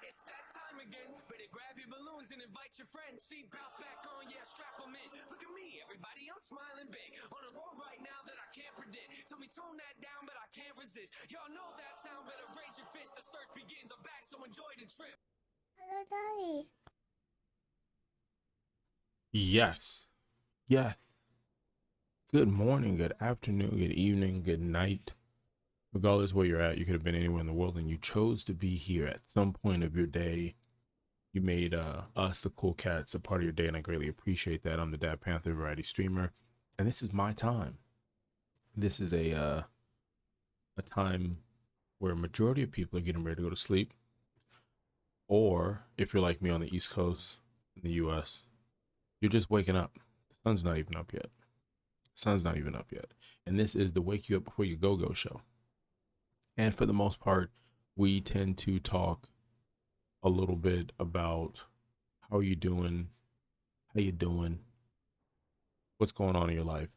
It's that time again. Better grab your balloons and invite your friends. Seat belts back on, yeah, strap them in. Look at me, everybody, I'm smiling big. On a roll right now that I can't predict. Tell me tone that down, but I can't resist. Y'all know that sound, better raise your fist. The search begins, I'm back, so enjoy the trip. Hello, Daddy. Yes. Yes. Good morning, good afternoon, good evening, good night. Regardless where you're at, you could have been anywhere in the world and you chose to be here at some point of your day. You made us, the cool cats, a part of your day, and I greatly appreciate that. I'm the Dadadpanther variety streamer, and this is my time. This is a time where a majority of people are getting ready to go to sleep, or if you're like me on the East Coast in the US, you're just waking up. The sun's not even up yet. The sun's not even up yet. And this is the wake you up before you go show. And for the most part, we tend to talk a little bit about how you doing, how you doing, what's going on in your life,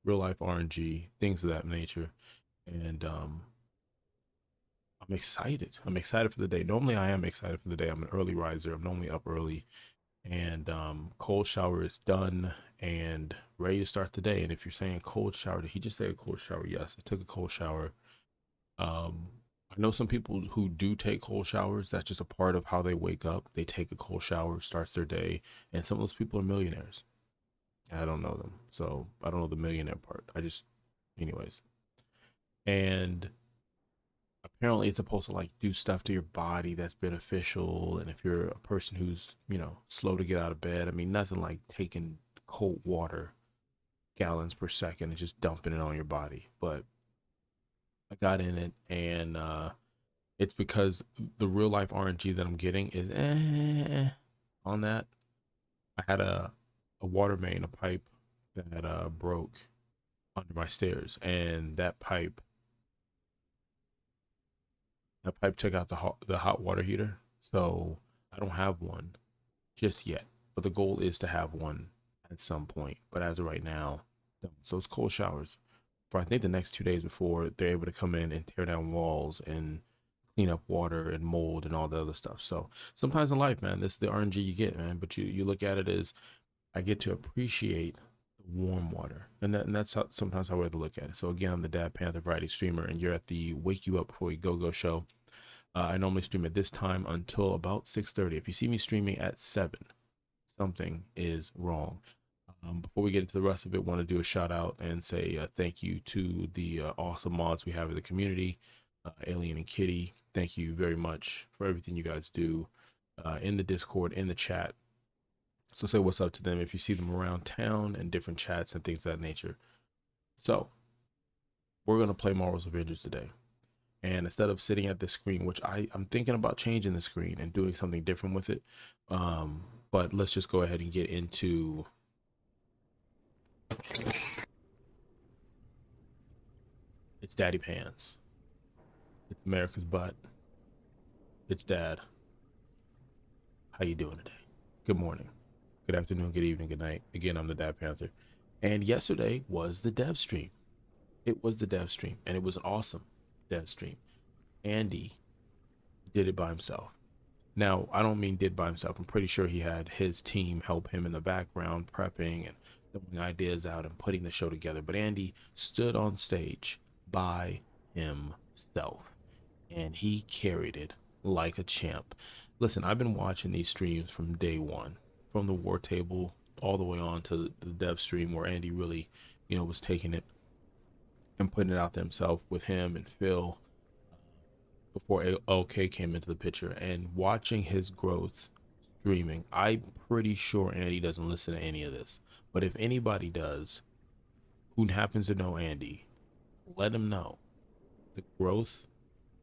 real life RNG, things of that nature. And I'm excited. I'm excited for the day. Normally I am excited for the day. I'm an early riser. I'm normally up early, and cold shower is done and ready to start the day. And if you're saying cold shower, did he just say a cold shower? Yes, I took a cold shower. I know some people who do take cold showers. That's just a part of how they wake up. They take a cold shower, starts their day, and some of those people are millionaires. I don't know them, so I don't know the millionaire part. Anyways. And apparently it's supposed to like do stuff to your body that's beneficial. And if you're a person who's, slow to get out of bed, I mean, nothing like taking cold water gallons per second and just dumping it on your body. But I got in it, and it's because the real life RNG that I'm getting is on that. I had a water main, a pipe that broke under my stairs, and that pipe took out the hot water heater. So I don't have one just yet, but the goal is to have one at some point. But as of right now, so it's cold showers for I think the next 2 days before they're able to come in and tear down walls and clean up water and mold and all the other stuff. So sometimes in life, man, this is the RNG you get, man. But you look at it as I get to appreciate the warm water, and that's sometimes how I have to look at it. So again, I'm the Dad Panther variety streamer, and you're at the Wake You Up Before You Go show. I normally stream at this time until about 6:30. If you see me streaming at 7, something is wrong. Before we get into the rest of it, want to do a shout out and say thank you to the awesome mods we have in the community, Alien and Kitty. Thank you very much for everything you guys do in the Discord, in the chat. So say what's up to them if you see them around town and different chats and things of that nature. So we're going to play Marvel's Avengers today. And instead of sitting at the screen, which I'm thinking about changing the screen and doing something different with it. But let's just go ahead and get into it's Daddy Pants. It's America's butt. It's Dad. How you doing today? Good morning. Good afternoon, good evening, good night. Again, I'm the Dad Panther. And yesterday was the dev stream. It was the dev stream, and it was an awesome dev stream. Andy did it by himself. Now, I don't mean did by himself. I'm pretty sure he had his team help him in the background, prepping and throwing ideas out and putting the show together. But Andy stood on stage by himself, and he carried it like a champ. Listen, I've been watching these streams from day one, from the war table all the way on to the dev stream where Andy really, was taking it and putting it out there himself with him and Phil before OK came into the picture, and watching his growth streaming. I'm pretty sure Andy doesn't listen to any of this, but if anybody does who happens to know Andy, let him know the growth.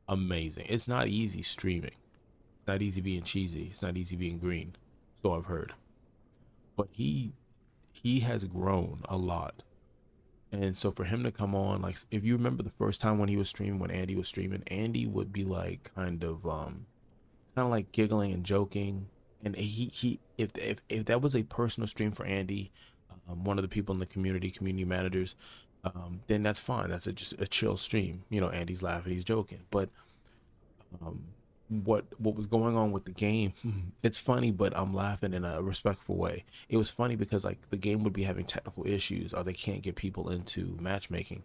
Amazing. It's not easy streaming. It's not easy being cheesy. It's not easy being green. So I've heard. But he has grown a lot. And so for him to come on, like if you remember the first time when he was streaming, when Andy was streaming, Andy would be like kind of like giggling and joking. And he if that was a personal stream for Andy, one of the people in the community managers, then that's fine. That's just a chill stream. Andy's laughing, he's joking. But what was going on with the game, it's funny, but I'm laughing in a respectful way. It was funny because like the game would be having technical issues, or they can't get people into matchmaking,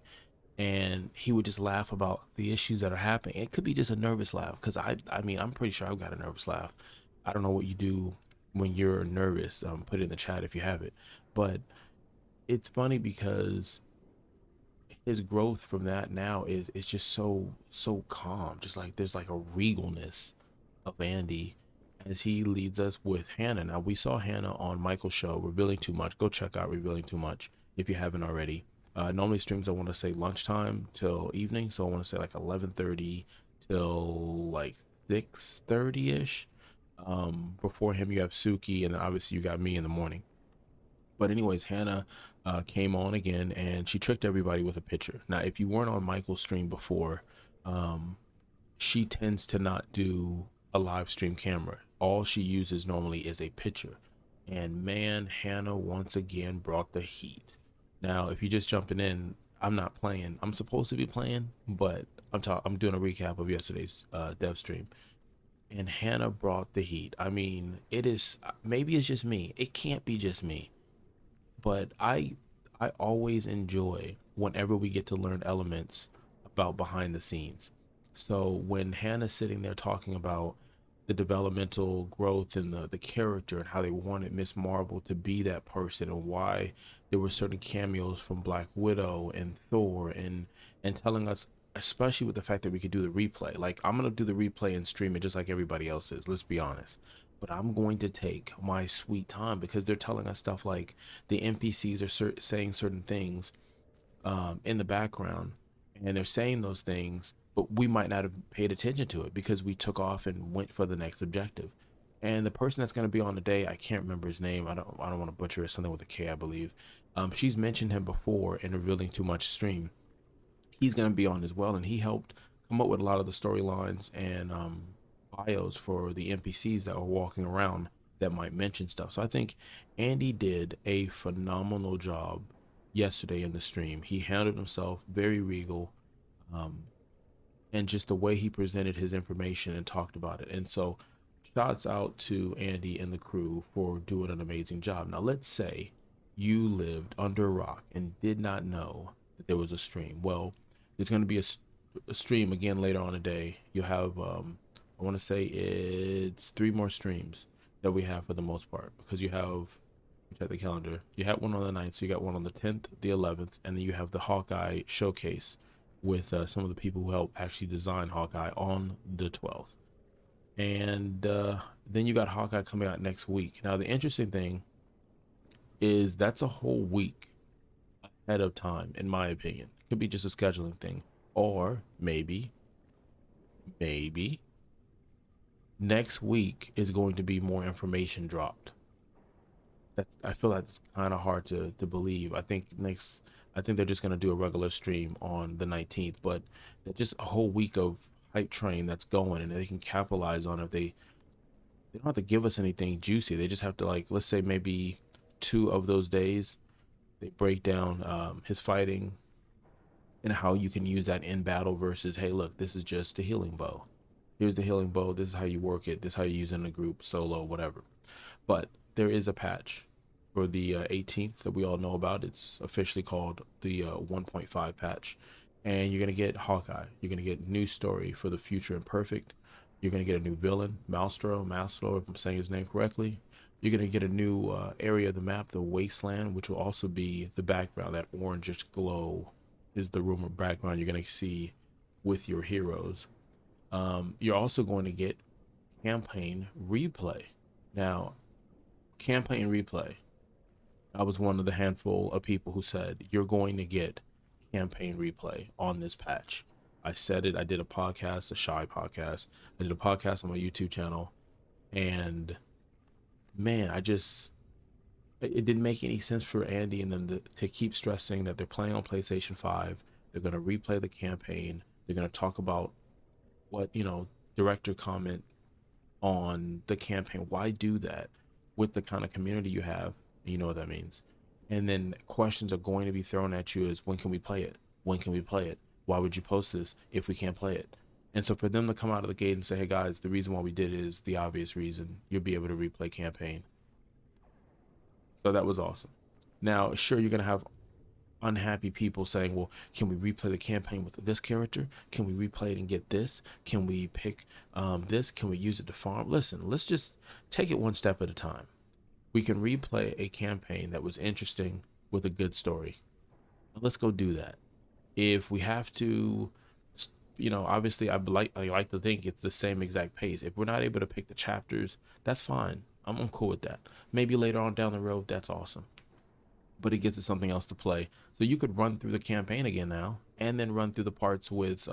and he would just laugh about the issues that are happening. It could be just a nervous laugh, because I mean, I'm pretty sure I've got a nervous laugh. I don't know what you do when you're nervous. Put it in the chat if you have it. But it's funny because his growth from that now is just so calm. Just like there's like a regalness of Andy as he leads us with Hannah. Now we saw Hannah on Michael's show, Revealing Too Much. Go check out Revealing Too Much if you haven't already. Normally streams, I want to say lunchtime till evening, so I want to say like 11:30 till like 6:30 ish. Before him, you have Suki, and then obviously you got me in the morning. But anyways, Hannah came on again, and she tricked everybody with a picture. Now, if you weren't on Michael's stream before, um, she tends to not do a live stream camera. All she uses normally is a picture. And man, Hannah once again brought the heat. Now, if you're just jumping in, I'm not playing. I'm supposed to be playing, but I'm doing a recap of yesterday's dev stream. And Hannah brought the heat. I mean, it is, maybe it's just me. It can't be just me, but I always enjoy whenever we get to learn elements about behind the scenes. So when Hannah's sitting there talking about the developmental growth and the character and how they wanted Miss Marvel to be that person, and why there were certain cameos from Black Widow and Thor, and telling us, especially with the fact that we could do the replay. Like, I'm gonna do the replay and stream it just like everybody else is, let's be honest, but I'm going to take my sweet time because they're telling us stuff like the NPCs are saying certain things in the background, and they're saying those things, but we might not have paid attention to it because we took off and went for the next objective. And the person that's going to be on today, I can't remember his name. I don't want to butcher it. Something with a K, I believe. She's mentioned him before in Revealing Too Much stream. He's going to be on as well, and he helped come up with a lot of the storylines and bios for the NPCs that were walking around that might mention stuff. So I think Andy did a phenomenal job yesterday in the stream. He handled himself very regal, um, and just the way he presented his information and talked about it. And so, shouts out to Andy and the crew for doing an amazing job. Now, let's say you lived under a rock and did not know that there was a stream. Well, there's going to be a stream again later on today. You'll have, I want to say it's 3 more streams that we have for the most part, because you have, check the calendar. You had one on the 9th, so you got one on the 10th, the 11th, and then you have the Hawkeye Showcase with some of the people who helped actually design Hawkeye on the 12th. And then you got Hawkeye coming out next week. Now, the interesting thing is that's a whole week ahead of time, in my opinion. It could be just a scheduling thing. Or maybe next week is going to be more information dropped. I feel like it's kind of hard to believe. I think they're just gonna do a regular stream on the 19th, but they're just a whole week of hype train that's going, and they can capitalize on it. They don't have to give us anything juicy. They just have to, like, let's say maybe 2 of those days they break down his fighting and how you can use that in battle versus, hey, look, this is just a healing bow. Here's the healing bow. This is how you work it. This is how you use it in a group, solo, whatever. But there is a patch for the 18th that we all know about. It's officially called the 1.5 patch. And you're going to get Hawkeye. You're going to get new story for the Future Imperfect. You're going to get a new villain, Maelstrom, if I'm saying his name correctly. You're going to get a new area of the map, the Wasteland, which will also be the background. That orangish glow is the rumored background you're going to see with your heroes. You're also going to get campaign replay. Now, campaign replay, I was one of the handful of people who said you're going to get campaign replay on this patch. I said it. I did a podcast, a shy podcast. I did a podcast on my YouTube channel, and man, it didn't make any sense for Andy and them to keep stressing that they're playing on PlayStation 5. They're going to replay the campaign. They're going to talk about what, director comment on the campaign. Why do that with the kind of community you have? You know what that means. And then questions are going to be thrown at you as, when can we play it? When can we play it? Why would you post this if we can't play it? And so for them to come out of the gate and say, hey guys, the reason why we did it is the obvious reason. You'll be able to replay campaign. So that was awesome. Now, sure, you're going to have unhappy people saying, well, can we replay the campaign with this character? Can we replay it and get this? Can we pick this? Can we use it to farm? Listen, let's just take it one step at a time. We can replay a campaign that was interesting with a good story. Let's go do that. If we have to, obviously I like to think it's the same exact pace. If we're not able to pick the chapters, that's fine. I'm cool with that. Maybe later on down the road, that's awesome. but it gives it something else to play. So you could run through the campaign again now, and then run through the parts with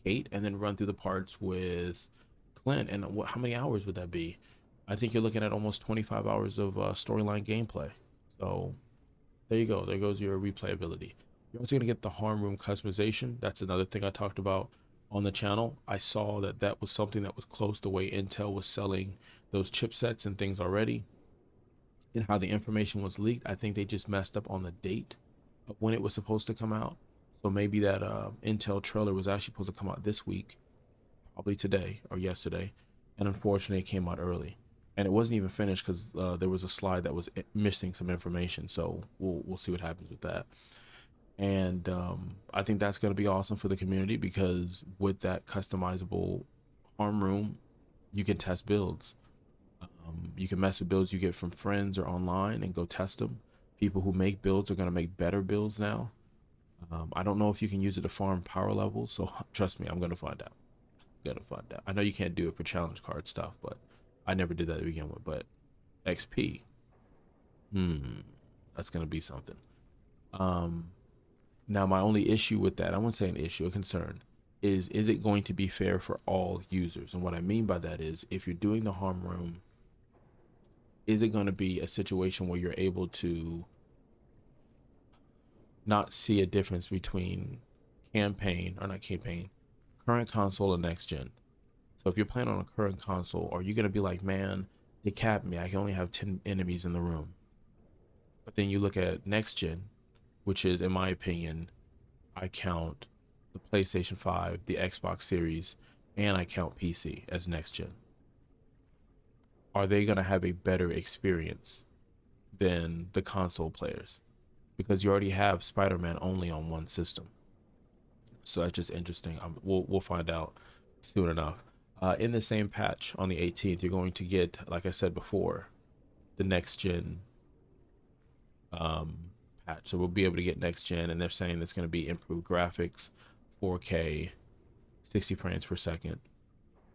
Kate, and then run through the parts with Clint. And how many hours would that be? I think you're looking at almost 25 hours of storyline gameplay. So there you go. There goes your replayability. You're also going to get the harm room customization. That's another thing I talked about on the channel. I saw that that was something that was close to the way Intel was selling those chipsets and things already, and how the information was leaked. I think they just messed up on the date of when it was supposed to come out. So maybe that Intel trailer was actually supposed to come out this week, probably today or yesterday, and unfortunately it came out early, and it wasn't even finished because there was a slide that was missing some information. So we'll see what happens with that. And I think that's going to be awesome for the community, because with that customizable harm room, you can test builds. You can mess with builds you get from friends or online and go test them. People who make builds are going to make better builds now. I don't know if you can use it to farm power levels, so trust me, I'm going to find out. I know you can't do it for challenge card stuff, but I never did that to begin with. But XP, that's going to be something. Now my only issue with that, I wouldn't say an issue, a concern, is it going to be fair for all users? And what I mean by that is, if you're doing the harm room, is it going to be a situation where you're able to not see a difference between current console and next gen? So if you're playing on a current console, are you going to be like, man, they capped me, I can only have 10 enemies in the room? But then you look at next gen, which is, in my opinion, I count the PlayStation 5, the Xbox Series, and I count PC as next gen. Are they going to have a better experience than the console players? Because you already have Spider-Man only on one system. So that's just interesting. We'll find out soon enough. In the same patch on the 18th, you're going to get, like I said before, the next gen patch. So we'll be able to get next gen, and they're saying it's going to be improved graphics, 4K, 60 frames per second,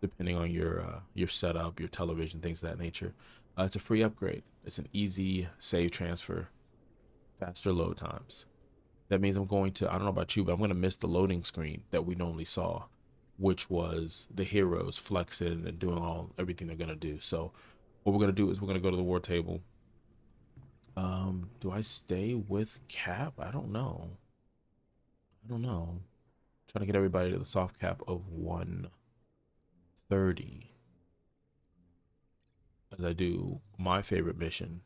depending on your setup, your television, things of that nature. It's a free upgrade. It's an easy save transfer, faster load times. That means I'm going to, I don't know about you, but I'm going to miss the loading screen that we normally saw, which was the heroes flexing and doing everything they're going to do. So what we're going to do is we're going to go to the war table. Do I stay with cap? I don't know. Trying to get everybody to the soft cap of 130 as I do my favorite mission,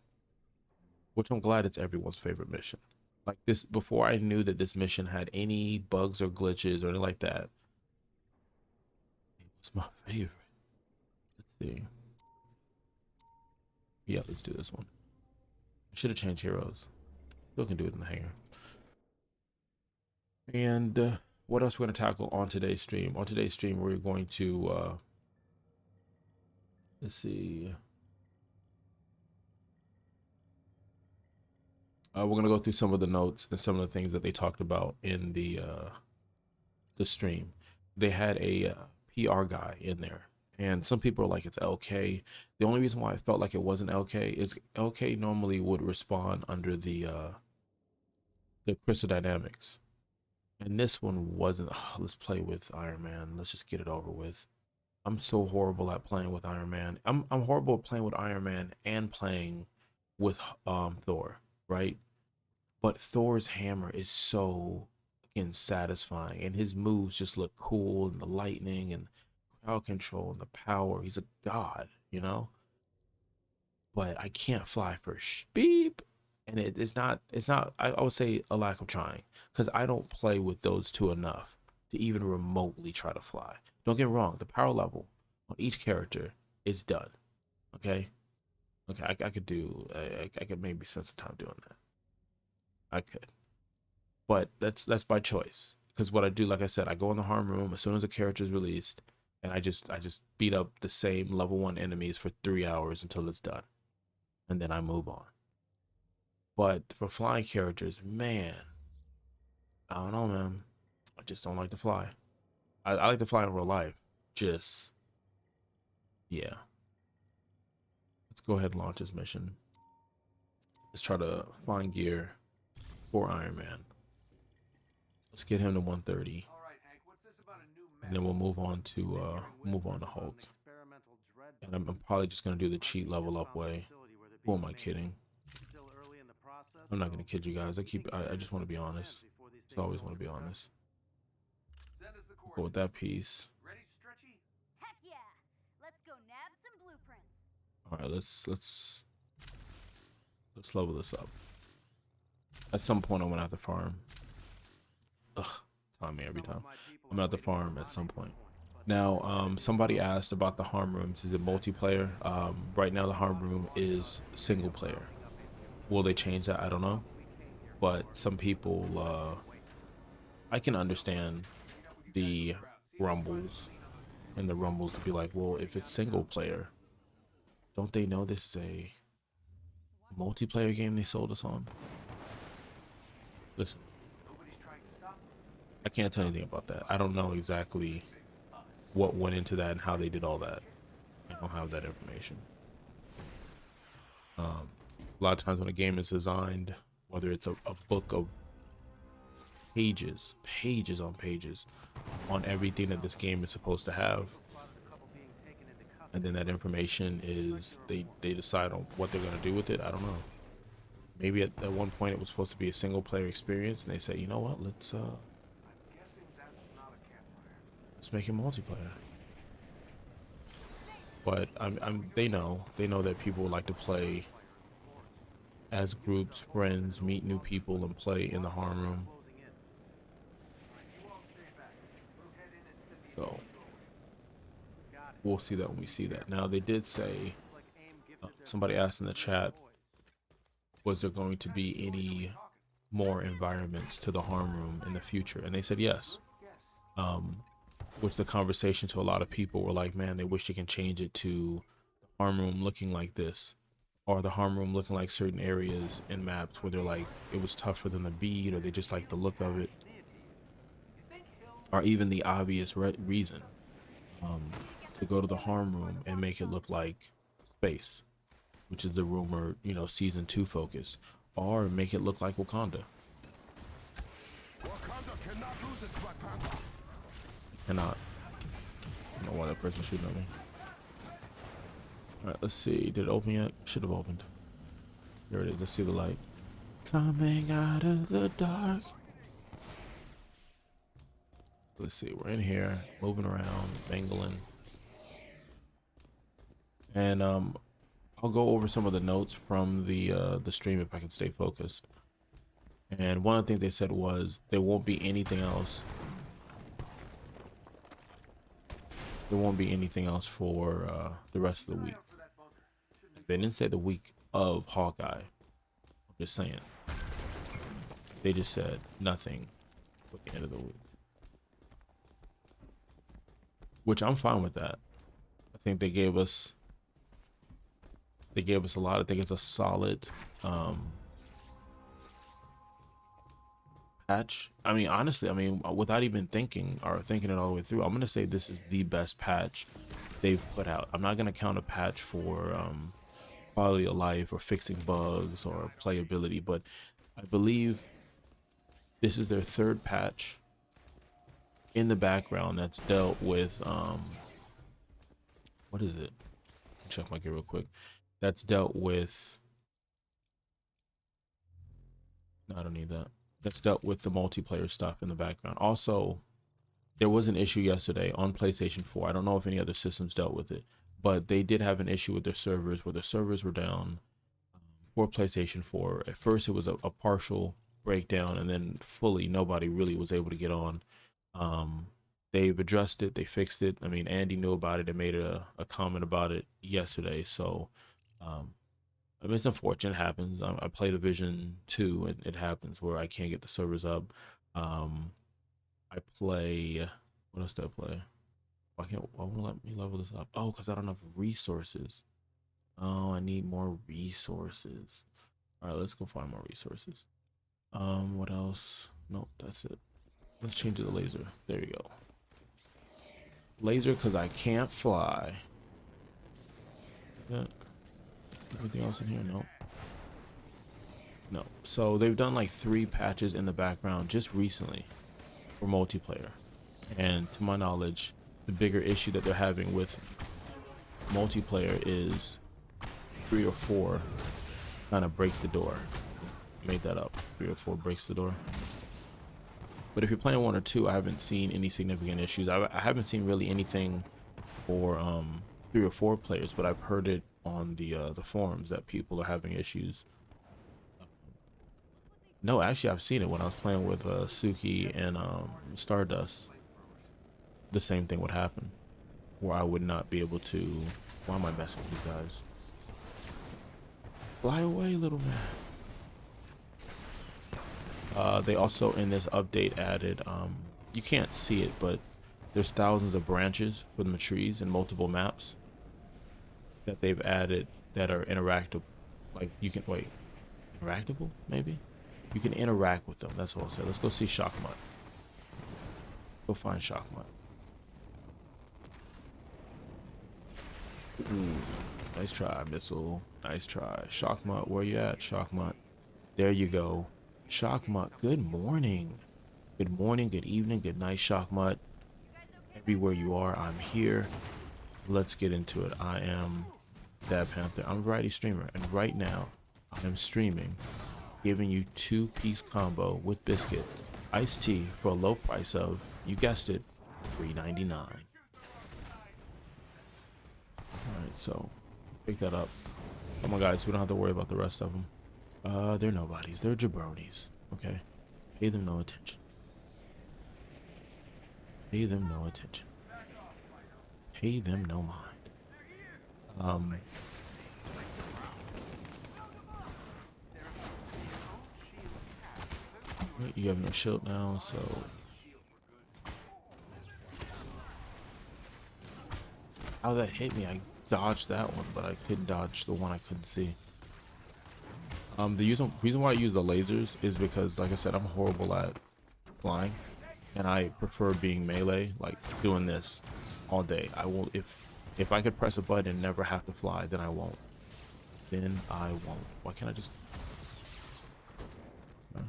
which I'm glad it's everyone's favorite mission. Like this, before I knew that this mission had any bugs or glitches or anything like that, it was my favorite. Let's see. Yeah, let's do this one. I should have changed heroes. Still can do it in the hangar. And what else we're going to tackle on today's stream? On today's stream, we're going to let's see. We're going to go through some of the notes and some of the things that they talked about in the stream. They had a PR guy in there, and some people are like, it's LK. The only reason why I felt like it wasn't LK is LK normally would respond under the crystal dynamics, and this one wasn't. Let's play with Iron Man. Let's just get it over with. I'm so horrible at playing with Iron Man. I'm horrible at playing with Iron Man and playing with Thor, right? But Thor's hammer is so fucking satisfying, and his moves just look cool, and the lightning and crowd control and the power. He's a god, you know? But I can't fly for beep. And it's not I would say a lack of trying, because I don't play with those two enough to even remotely try to fly. Don't get me wrong, the power level on each character is done. Okay? I could maybe spend some time doing that. I could. But that's by choice. Because what I do, like I said, I go in the harm room as soon as a character is released, and I just beat up the same level 1 enemies for 3 hours until it's done. And then I move on. But for flying characters, man, I don't know, man. I just don't like to fly. I like to fly in real life. Just, yeah. Let's go ahead and launch this mission. Let's try to find gear for Iron Man. Let's get him to 130, and then we'll move on to Hulk. And I'm probably just gonna do the cheat level up way. Who am I kidding? I'm not gonna kid you guys. I just want to be honest. Just always want to be honest. Go with that piece. Heck yeah! Let's go nab some blueprints. All right, let's level this up. At some point, I'm gonna have to farm. Ugh, time me every time. I'm gonna have to farm at some point. Now, somebody asked about the harm rooms. Is it multiplayer? Right now, the harm room is single player. Will they change that? I don't know. But some people, I can understand the rumbles and the rumbles to be like, well, if it's single player, don't they know this is a multiplayer game they sold us on? Listen, I can't tell anything about that. I don't know exactly what went into that and how they did all that. I don't have that information. A lot of times when a game is designed, whether it's a book of pages on pages on everything that this game is supposed to have, and then that information is they decide on what they're going to do with it. I don't know. Maybe at one point it was supposed to be a single player experience, and they say, you know what, let's make it multiplayer. But they know that people like to play as groups, friends, meet new people, and play in the harm room. So we'll see that when we see that. Now, they did say, somebody asked in the chat, was there going to be any more environments to the harm room in the future? And they said yes. Which the conversation to a lot of people were like, man, they wish they can change it to the harm room looking like this, or the harm room looking like certain areas in maps where they're like, it was tough for them to beat, or they just like the look of it, or even the obvious reason to go to the harm room and make it look like space, which is the rumored, season 2 focus, or make it look like Wakanda. Wakanda cannot lose its Black Panther. Cannot. I don't know why that person's shooting at me. Alright, let's see. Did it open yet? Should have opened. There it is. Let's see the light. Coming out of the dark. Let's see. We're in here, moving around, mangling. And I'll go over some of the notes from the stream if I can stay focused. And one of the things they said was there won't be anything else. There won't be anything else for the rest of the week. They didn't say the week of Hawkeye. I'm just saying. They just said nothing at the end of the week. Which I'm fine with that. I think they gave us a lot. I think it's a solid patch. I mean, honestly, without even thinking it all the way through, I'm gonna say this is the best patch they've put out. I'm not gonna count a patch for quality of life or fixing bugs or playability, but I believe this is their third patch in the background that's dealt with what is it? Check my gear real quick. That's dealt with, no, I don't need that. That's dealt with the multiplayer stuff in the background. Also, there was an issue yesterday on PlayStation 4. I don't know if any other systems dealt with it, but they did have an issue with their servers where their servers were down for PlayStation 4. At first, it was a partial breakdown, and then fully nobody really was able to get on. They've addressed it. They fixed it. I mean, Andy knew about it and made a comment about it yesterday. So, it's unfortunate. It happens. I played Division 2, and it happens where I can't get the servers up. I play. What else do I play? Why won't let me level this up? Oh, because I don't have resources. Oh, I need more resources. All right, let's go find more resources. What else? Nope, that's it. Let's change to the laser. There you go. Laser, because I can't fly. Yeah. Anything else in here? Nope. No. So they've done like 3 patches in the background just recently for multiplayer. And to my knowledge, the bigger issue that they're having with multiplayer is 3 or 4 kind of break the door. Made that up. 3 or 4 breaks the door. But if you're playing 1 or 2, I haven't seen any significant issues. I haven't seen really anything for 3 or 4 players, but I've heard it on the forums that people are having issues. No, actually, I've seen it when I was playing with Suki and Stardust. The same thing would happen, where I would not be able to. Why am I messing with these guys? Fly away, little man. They also in this update added, you can't see it, but there's thousands of branches from the trees in multiple maps that they've added that are interactive. Like you can interactable maybe. You can interact with them. That's what I'll say. Let's go see Shockmut. Go find Shockmut. Ooh, nice try, Missile. Nice try. Shockmut, where you at, Shockmut? There you go. Shockmut, good morning. Good morning, good evening, good night, Shockmut. Everywhere you are, I'm here. Let's get into it. I am Dadadpanther. I'm a variety streamer, and right now, I am streaming, giving you 2-piece combo with biscuit, iced tea for a low price of, you guessed it, $3.99. Alright, so pick that up. Come on, guys, we don't have to worry about the rest of them. They're nobodies. They're jabronis. Okay? Pay them no attention. Pay them no attention. Pay them no mind. You have no shield now, so how that hit me, I dodged that one, but I couldn't dodge the one I couldn't see. The reason why I use the lasers is because, like I said, I'm horrible at flying, and I prefer being melee, like doing this all day. I won't, if I could press a button and never have to fly, then I won't. Then I won't. Why can't I just? I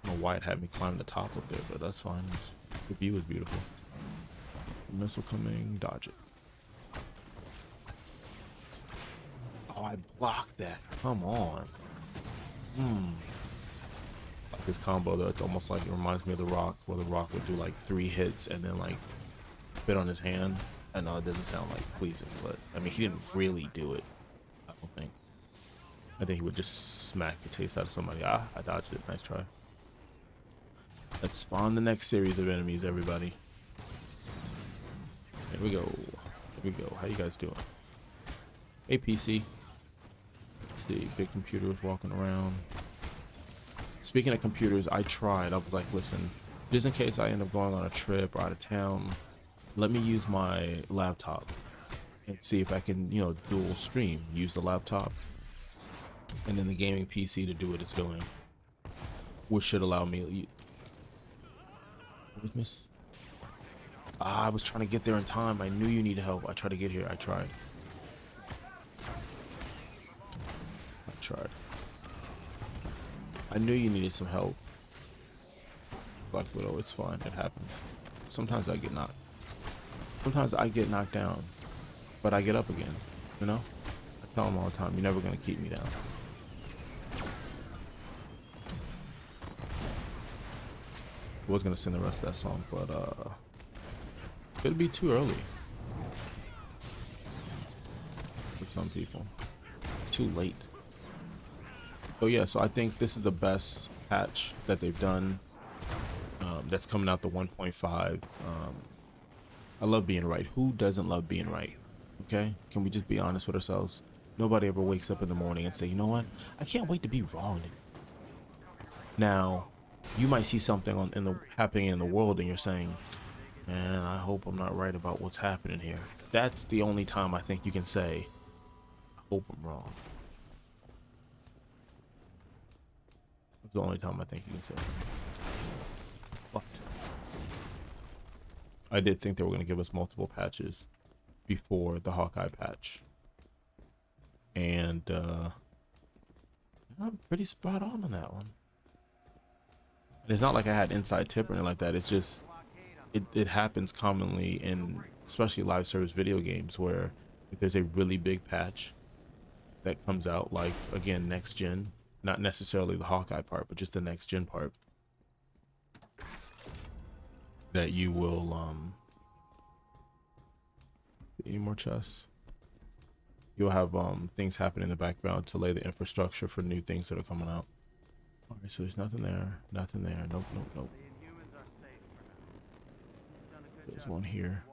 don't know why it had me climb the top up there, but that's fine. The view is beautiful. Missile coming, dodge it. Oh, I blocked that. Come on. Like this combo though, it's almost like it reminds me of The Rock, where The Rock would do like 3 hits and then like spit on his hand. I know it doesn't sound like pleasing, but I mean he didn't really do it. I don't think. I think he would just smack the taste out of somebody. Ah, I dodged it. Nice try. Let's spawn the next series of enemies, everybody. Here we go. Here we go. How you guys doing? Hey, PC. Let's see. Big computers walking around. Speaking of computers, I tried. I was like, listen, just in case I end up going on a trip or out of town, let me use my laptop and see if I can, you know, dual stream. Use the laptop and then the gaming PC to do what it's doing, which should allow me. What was miss? Ah, I was trying to get there in time. I knew you needed help. I tried to get here. I tried. I knew you needed some help. Black Widow, it's fine. It happens. Sometimes I get knocked. Sometimes I get knocked down, but I get up again. You know? I tell them all the time, you're never gonna keep me down. I was gonna sing the rest of that song, but it'd be too early for some people. Too late. So yeah, so I think this is the best patch that they've done. That's coming out the 1.5. I love being right. Who doesn't love being right? Okay, can we just be honest with ourselves? Nobody ever wakes up in the morning and say, you know what? I can't wait to be wrong. Now, you might see something happening in the world, and you're saying, man, I hope I'm not right about what's happening here. That's the only time I think you can say, I hope I'm wrong. That's the only time I think you can say. But I did think they were going to give us multiple patches before the Hawkeye patch. And I'm pretty spot on that one. And it's not like I had inside tip or anything like that. It's just it happens commonly in especially live service video games where if there's a really big patch that comes out, like again next gen, not necessarily the Hawkeye part, but just the next gen part, that you will any more chests? You'll have things happen in the background to lay the infrastructure for new things that are coming out. Okay, so there's nothing there, nothing there. Nope, nope, nope. There's one here.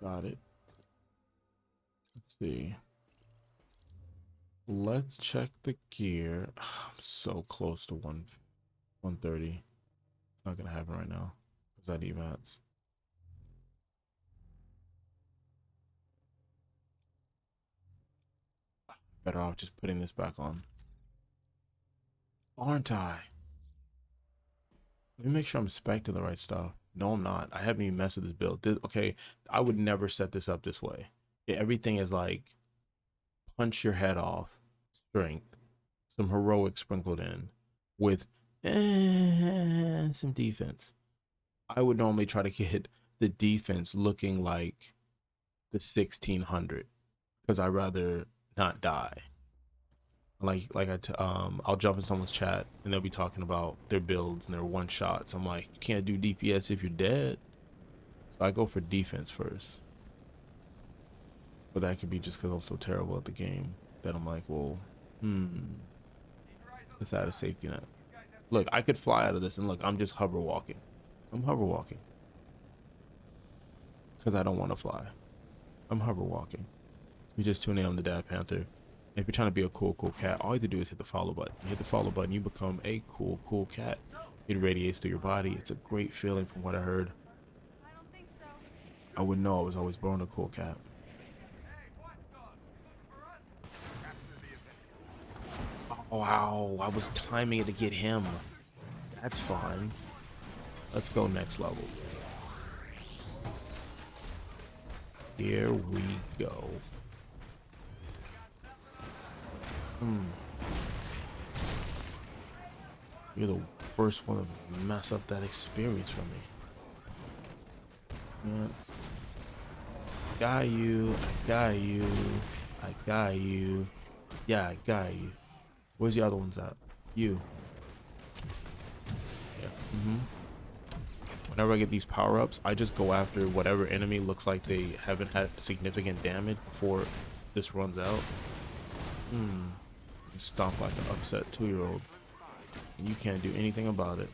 Got it. Let's see. Let's check the gear. I'm so close to 130. It's not gonna happen right now because I need mats. Better off just putting this back on. Aren't I? Let me make sure I'm spec'ing the right stuff. No, I'm not. I haven't even messed with this build. Okay, I would never set this up this way. Yeah, everything is like punch your head off, strength, some heroic sprinkled in with some defense. I would normally try to get the defense looking like the 1600 because I'd rather not die. I'll jump in someone's chat and they'll be talking about their builds and their one shots. I'm like, you can't do DPS if you're dead. So I go for defense first. But that could be just because I'm so terrible at the game that I'm like, well, let's add a safety net. Look, I could fly out of this and look, I'm just hover walking. I'm hover walking. Because I don't want to fly. I'm hover walking. You just tune in on the Dadadpanther. If you're trying to be a cool cat, all you have to do is hit the follow button. You hit the follow button, you become a cool cat. It radiates through your body. It's a great feeling from what I heard. I don't think so. I wouldn't know. I was always born a cool cat. Oh, wow, I was timing it to get him. That's fine. Let's go next level. Here we go. You're the worst one to mess up that experience for me. Yeah. Got you. I got you. I got you. Yeah, I got you. Where's the other ones at? You. Yeah. Whenever I get these power-ups, I just go after whatever enemy looks like they haven't had significant damage before this runs out. Stomp like an upset 2-year-old. You can't do anything about it.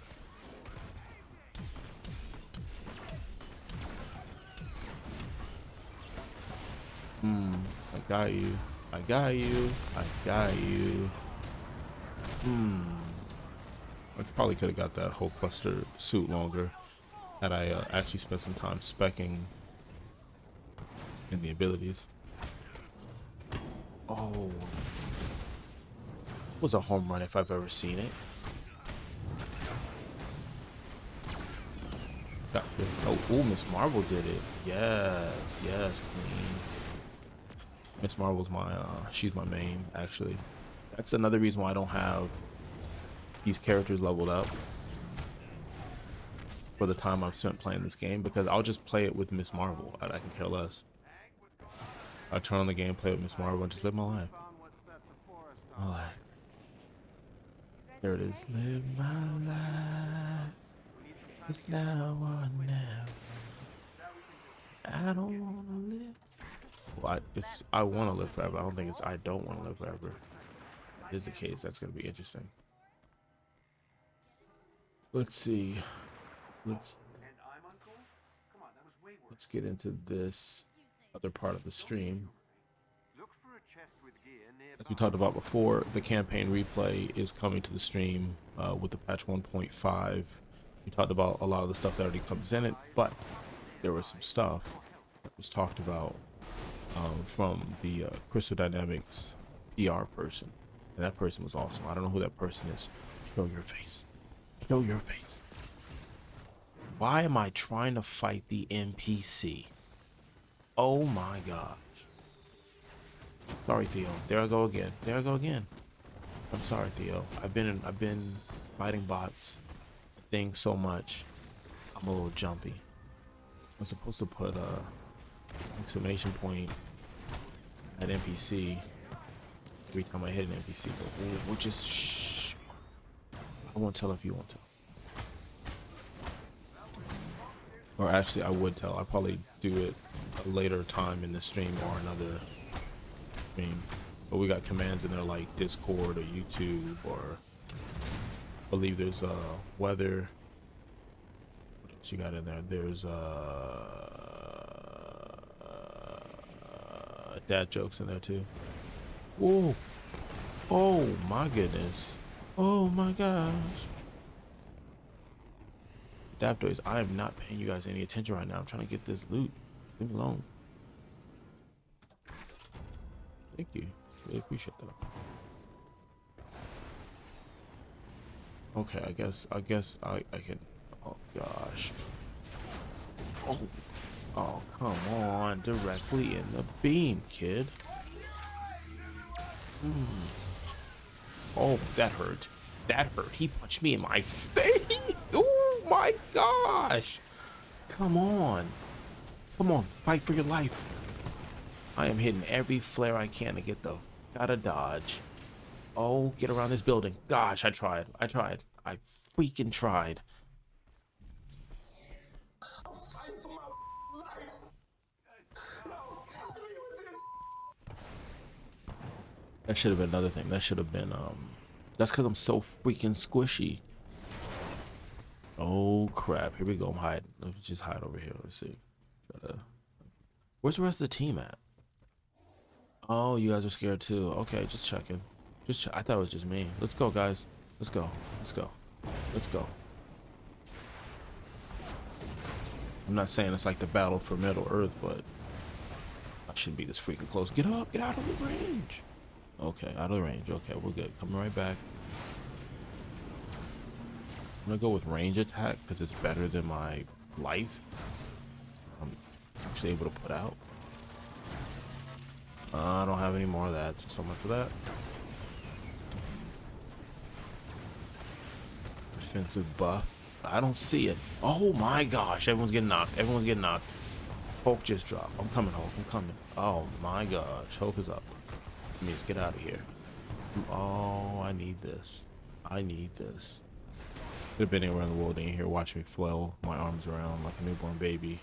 I got you. I got you. I got you. I probably could have got that whole cluster suit longer had I actually spent some time specking in the abilities. Oh, was a home run if I've ever seen it. Oh, Miss Marvel did it. Yes, yes, queen. Miss Marvel's my she's my main, actually. That's another reason why I don't have these characters leveled up for the time I've spent playing this game, because I'll just play it with Miss Marvel. I can care less. I turn on the game, play with Miss Marvel, and just live my life. My life. There it is. Live my life. It's now or never. I don't want to live. Well, I want to live forever. I don't think it's I don't want to live forever. If it is the case, that's going to be interesting. Let's see. Let's get into this other part of the stream. As we talked about before, the campaign replay is coming to the stream with the patch 1.5. We talked about a lot of the stuff that already comes in it, but there was some stuff that was talked about from the Crystal Dynamics PR person, and that person was awesome. I don't know who that person is. Show your face. Show your face. Why am I trying to fight the NPC? Oh my gosh. Sorry, Theo. There I go again. There I go again. I'm sorry, Theo. I've been fighting bots things so much. I'm a little jumpy. I'm supposed to put a exclamation point at NPC every time I hit an NPC, but we'll just shh. I won't tell if you won't tell. Or actually, I would tell. I probably do it a later time in the stream or another stream. But we got commands in there like Discord or YouTube, or I believe there's weather. What else you got in there? There's dad jokes in there too. Whoa! Oh my goodness! Oh my gosh! Adapters, I am not paying you guys any attention right now. I'm trying to get this loot. Leave me alone. Thank you. Really appreciate that. Okay, I guess I can. Oh gosh. Oh come on! Directly in the beam, kid. Oh, that hurt. That hurt. He punched me in my face. Oh my gosh! Come on! Come on! Fight for your life! I am hitting every flare I can to get the. Gotta dodge. Oh, get around this building. Gosh, I tried. I freaking tried. I'm fighting for my life. No, help me with this. That should have been another thing. That should have been that's because I'm so freaking squishy. Oh crap. Here we go. I'm hiding. Let me just hide over here. Let's see. Where's the rest of the team at? Oh, you guys are scared too. Okay, just checking. I thought it was just me. Let's go, guys. Let's go. Let's go. Let's go. I'm not saying it's like the battle for Middle Earth, but I shouldn't be this freaking close. Get up. Get out of the range. Okay, out of the range. Okay, we're good. Coming right back. I'm gonna go with range attack because it's better than my life. I'm actually able to put out. I don't have any more of that, so much for that. Defensive buff. I don't see it. Oh my gosh, everyone's getting knocked. Everyone's getting knocked. Hulk just dropped. I'm coming, Hulk. I'm coming. Oh my gosh, Hulk is up. Let me just get out of here. Oh, I need this. I need this. Could have been anywhere in the world in here watching me flail my arms around like a newborn baby.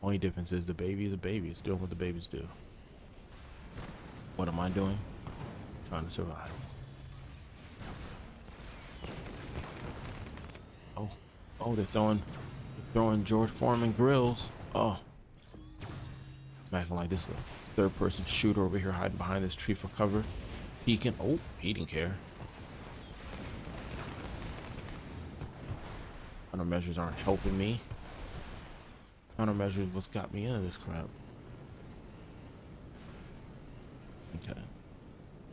Only difference is the baby is a baby. It's doing what the babies do. What am I doing? Trying to survive. Oh, they're throwing George Foreman grills. Oh, I'm acting like this is a third-person shooter over here hiding behind this tree for cover. Peeking. Oh, he didn't care. Countermeasures aren't helping me. Countermeasures what's got me into this crap.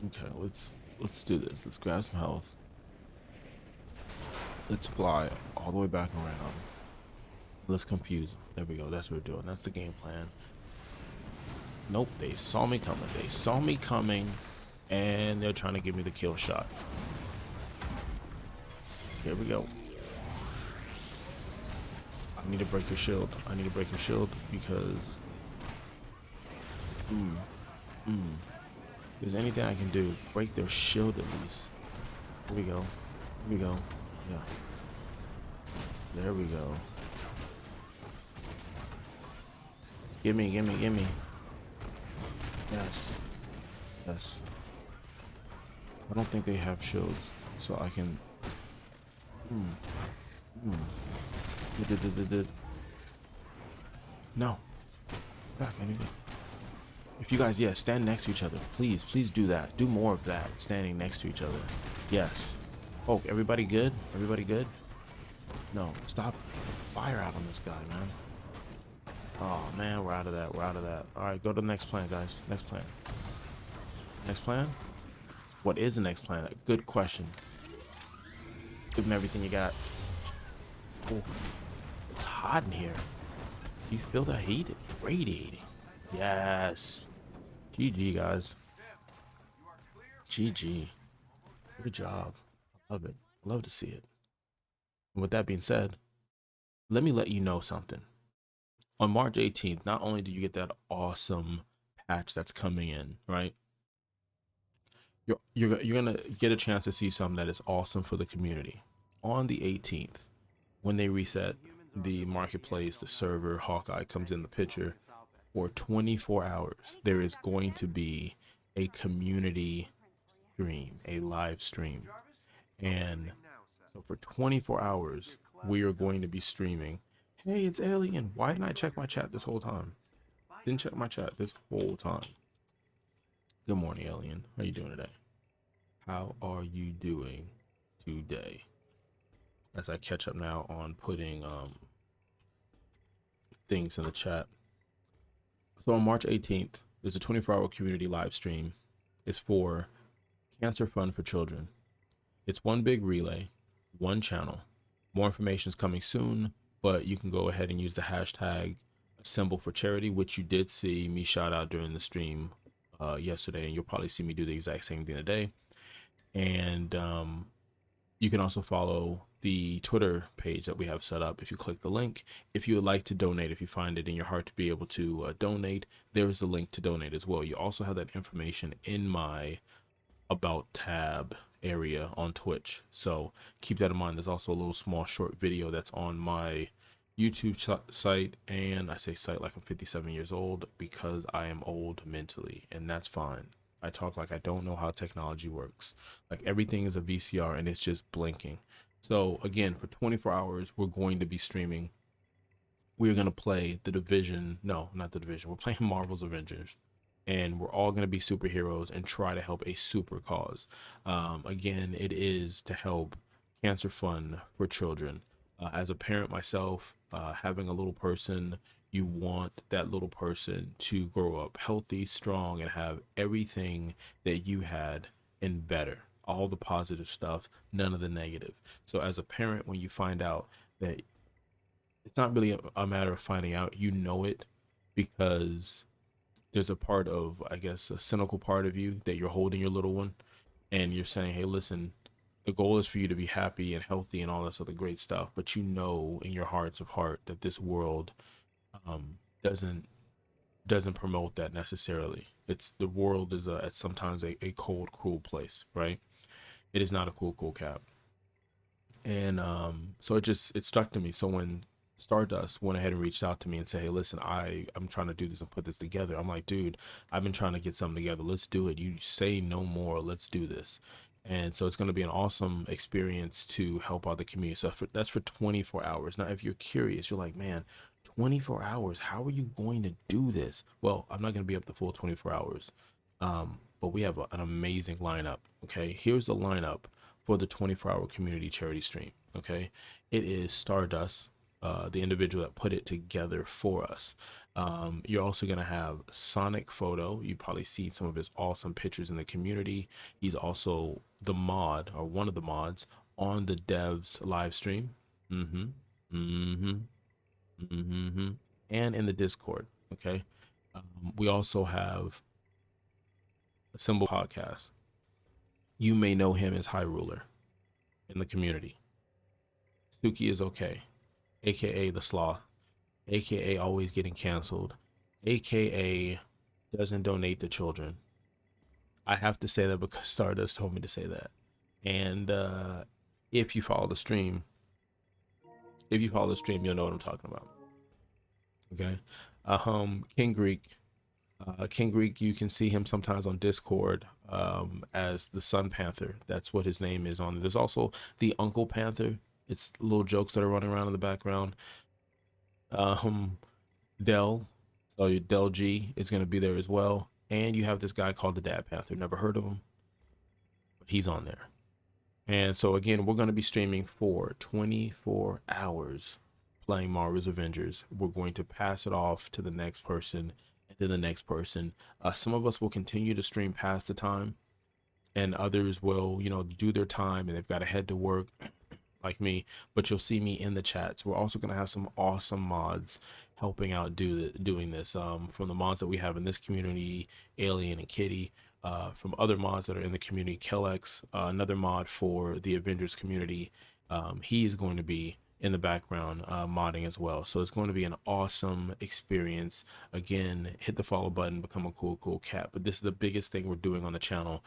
Okay, let's do this. Let's grab some health. Let's fly all the way back around. Let's confuse them. There we go. That's what we're doing. That's the game plan. Nope, they saw me coming. They saw me coming, and they're trying to give me the kill shot. Here we go. I need to break your shield. I need to break your shield because if there's anything I can do, break their shield at least. Here we go. Here we go. Yeah. There we go. Gimme, gimme, gimme. Yes. Yes. I don't think they have shields, so I can. No. Back, I need to. If you guys, stand next to each other. Please do that. Do more of that. Standing next to each other. Yes. Oh, everybody good? Everybody good? No, stop. Fire out on this guy, man. Oh, man, we're out of that. We're out of that. All right, go to the next plan, guys. Next plan. Next plan? What is the next plan? Good question. Give them everything you got. Oh, it's hot in here. You feel the heat? It's radiating. Yes. GG, guys. GG. Good job. I love it. I love to see it. And with that being said, let me let you know something. On March 18th, not only do you get that awesome patch that's coming in, right? You're gonna get a chance to see something that is awesome for the community. On the 18th, when they reset the marketplace, the server, Hawkeye comes in the picture. For 24 hours, there is going to be a community stream, a live stream. And so for 24 hours, we are going to be streaming. Hey, it's Alien. Why didn't I check my chat this whole time? Didn't check my chat this whole time. Good morning, Alien. How you doing today? How are you doing today? As I catch up now on putting things in the chat. So on March 18th, there's a 24-hour community live stream. It's for Cancer Fund for Children. It's one big relay, one channel. More information is coming soon, but you can go ahead and use the hashtag symbol for charity, which you did see me shout out during the stream yesterday, and you'll probably see me do the exact same thing today. And you can also follow the Twitter page that we have set up if you click the link. If you would like to donate, if you find it in your heart to be able to donate, there is a link to donate as well. You also have that information in my About tab area on Twitch, so keep that in mind. There's also a little small short video that's on my YouTube site, and I say site like I'm 57 years old because I am old mentally, and that's fine. I talk like I don't know how technology works. Like everything is a VCR and it's just blinking. So again, for 24 hours, we're going to be streaming. We're going to play The Division. No, not The Division. We're playing Marvel's Avengers. And we're all going to be superheroes and try to help a super cause. Again, it is to help Cancer Fund for Children. As a parent myself, having a little person, you want that little person to grow up healthy, strong, and have everything that you had and better. All the positive stuff, none of the negative. So as a parent, when you find out that it's not really a matter of finding out, you know it, because there's a part of, I guess, a cynical part of you that you're holding your little one and you're saying, hey, listen, the goal is for you to be happy and healthy and all this other great stuff. But you know in your hearts of heart that this world doesn't promote that necessarily. It's the world is at sometimes a cold, cruel place, right? It is not a cool cap. And so it stuck to me. So when Stardust went ahead and reached out to me and said, hey, listen, I'm trying to do this and put this together. I'm like, dude, I've been trying to get something together. Let's do it. You say no more. Let's do this. And so it's going to be an awesome experience to help out the community. So that's for 24 hours. Now, if you're curious, you're like, man, 24 hours, how are you going to do this? Well, I'm not going to be up the full 24 hours. But we have an amazing lineup. Okay. Here's the lineup for the 24-hour community charity stream. Okay. It is Stardust, the individual that put it together for us. You're also going to have Sonic Photo. You probably see some of his awesome pictures in the community. He's also the mod, or one of the mods, on the devs live stream. And in the Discord. Okay. We also have a Symbol Podcast. You may know him as High Ruler in the community. Suki is okay, aka the Sloth, aka always getting canceled, aka doesn't donate to children. I have to say that because Stardust told me to say that. And if you follow the stream, you'll know what I'm talking about. Okay. King Greek, you can see him sometimes on Discord as the Sun Panther. That's what his name is on. There's also the Uncle Panther. It's little jokes that are running around in the background. Del, so Del G is going to be there as well. And you have this guy called the Dadadpanther. Never heard of him, but he's on there. And so again, we're going to be streaming for 24 hours playing Marvel's Avengers. We're going to pass it off to the next person and then the next person. Some of us will continue to stream past the time, and others will, do their time and they've got to head to work like me, but you'll see me in the chats. We're also going to have some awesome mods helping out doing this, from the mods that we have in this community, Alien and Kitty, from other mods that are in the community, Kellex, another mod for the Avengers community. He is going to be in the background modding as well, so it's going to be an awesome experience. Again, hit the follow button, become a cool cat. But this is the biggest thing we're doing on the channel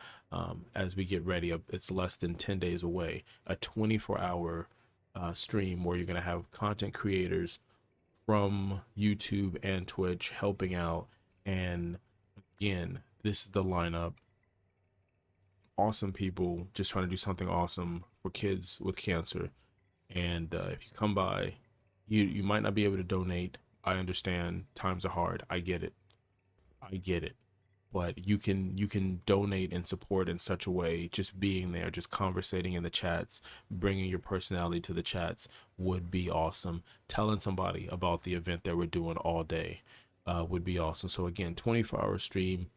as we get ready. It's less than 10 days away, a 24-hour stream where you're going to have content creators from YouTube and Twitch helping out. And again, this is the lineup. Awesome people just trying to do something awesome for kids with cancer. And if you come by, you might not be able to donate. I understand times are hard. I get it. But you can donate and support in such a way. Just being there, just conversating in the chats, bringing your personality to the chats would be awesome. Telling somebody about the event that we're doing all day would be awesome. So again, 24-hour stream.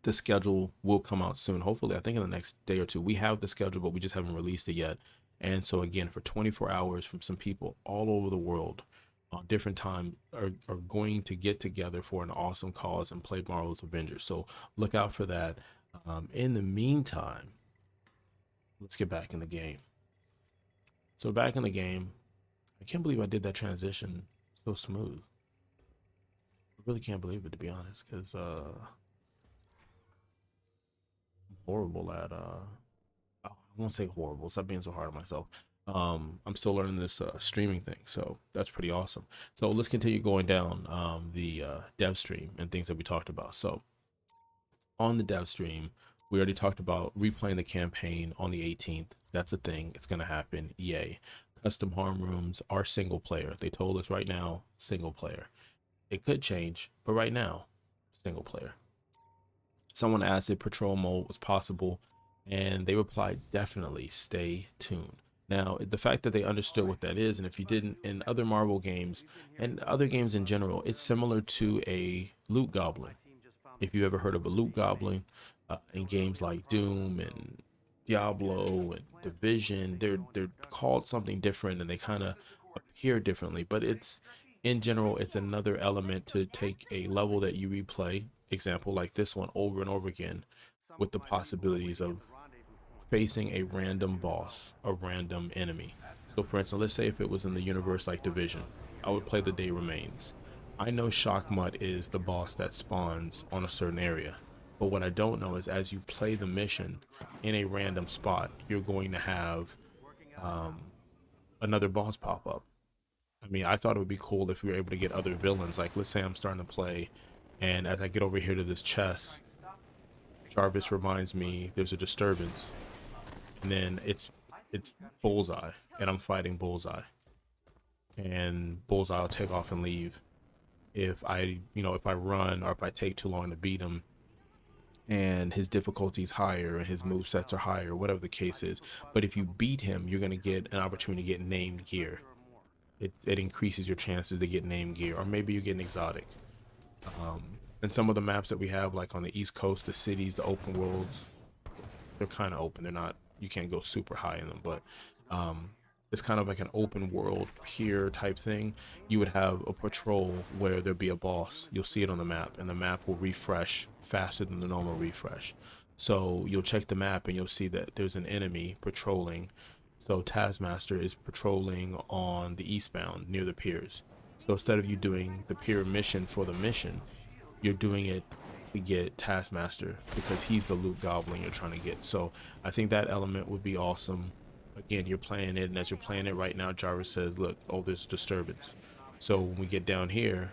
The schedule will come out soon. Hopefully, I think in the next day or two. We have the schedule, but we just haven't released it yet. And so again, for 24 hours from some people all over the world on different time are going to get together for an awesome cause and play Marvel's Avengers. So look out for that. In the meantime, let's get back in the game. So back in the game, I can't believe I did that transition so smooth. I really can't believe it, to be honest, because I'm horrible at I won't say horrible. Stop being so hard on myself. I'm still learning this streaming thing, so that's pretty awesome. So let's continue going down the dev stream and things that we talked about. So on the dev stream, we already talked about replaying the campaign on the 18th. That's a thing. It's going to happen. Yay. Custom harm rooms are single player. They told us right now, single player. It could change, but right now, single player. Someone asked if patrol mode was possible, and they replied, definitely, stay tuned. Now, the fact that they understood what that is, and if you didn't, in other Marvel games and other games in general, it's similar to a loot goblin. If you ever heard of a loot goblin in games like Doom and Diablo and Division, they're called something different and they kind of appear differently, but it's in general, it's another element to take a level that you replay, example like this one, over and over again, with the possibilities of facing a random boss, a random enemy. So for instance, let's say if it was in the universe like Division, I would play The Day Remains. I know Shockmut is the boss that spawns on a certain area, but what I don't know is as you play the mission in a random spot, you're going to have another boss pop up. I mean, I thought it would be cool if we were able to get other villains. Like, let's say I'm starting to play, and as I get over here to this chest, Jarvis reminds me there's a disturbance, and then it's Bullseye, and I'm fighting Bullseye, and Bullseye will take off and leave. If I run or if I take too long to beat him, and his difficulty is higher and his movesets are higher, whatever the case is. But if you beat him, you're gonna get an opportunity to get named gear. It increases your chances to get named gear, or maybe you get an exotic. And some of the maps that we have, like on the East Coast, the cities, the open worlds, they're kind of open. They're not, you can't go super high in them, but it's kind of like an open world pier type thing. You would have a patrol where there'd be a boss. You'll see it on the map, and the map will refresh faster than the normal refresh. So you'll check the map and you'll see that there's an enemy patrolling. So Taskmaster is patrolling on the eastbound near the piers. So instead of you doing the pier mission for the mission, you're doing it to get Taskmaster because he's the loot goblin you're trying to get. So I think that element would be awesome. Again, you're playing it, and as you're playing it right now, Jarvis says, look, oh, there's disturbance. So when we get down here,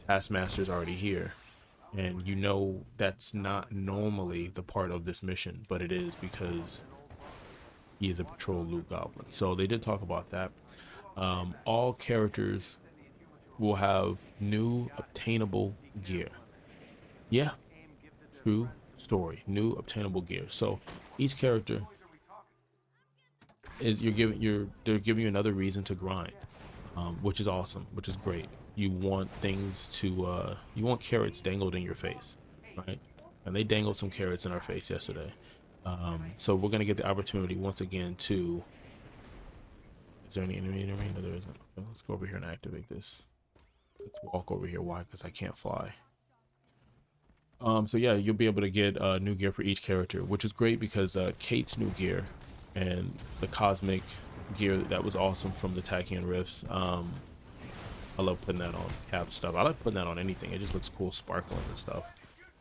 Taskmaster's already here. And you know that's not normally the part of this mission, but it is because he is a patrol loot goblin. So they did talk about that. All characters will have new obtainable gear. Yeah, true story. New obtainable gear. So each character is they're giving you another reason to grind, which is awesome, which is great. You want things to you want carrots dangled in your face, right? And they dangled some carrots in our face yesterday. So we're gonna get the opportunity once again to. Is there any enemy? No, there isn't. Okay, let's go over here and activate this. Let's walk over here. Why? Because I can't fly. So yeah, you'll be able to get new gear for each character, which is great because Kate's new gear and the cosmic gear that was awesome from the Tachyon Rifts. I love putting that on Cap stuff. I like putting that on anything. It just looks cool, sparkling and stuff.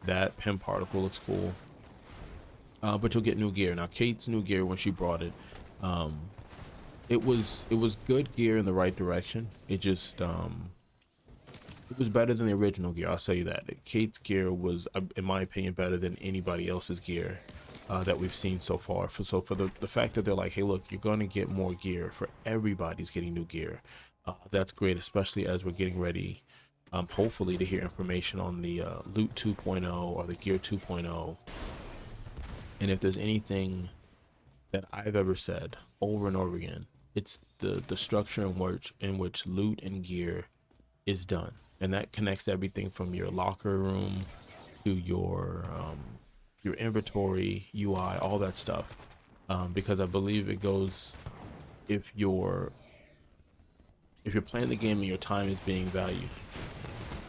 That Pin Particle looks cool. But you'll get new gear. Now Kate's new gear, when she brought it, it was good gear in the right direction. It just it was better than the original gear. I'll say that. Kate's gear was, in my opinion, better than anybody else's gear that we've seen so far. So for the fact that they're like, hey, look, you're going to get more gear for everybody's getting new gear. That's great, especially as we're getting ready, hopefully, to hear information on the Loot 2.0 or the Gear 2.0. And if there's anything that I've ever said over and over again, it's the structure in which loot and gear is done. And that connects everything from your locker room to your inventory, UI, all that stuff. Because I believe it goes, if you're playing the game and your time is being valued,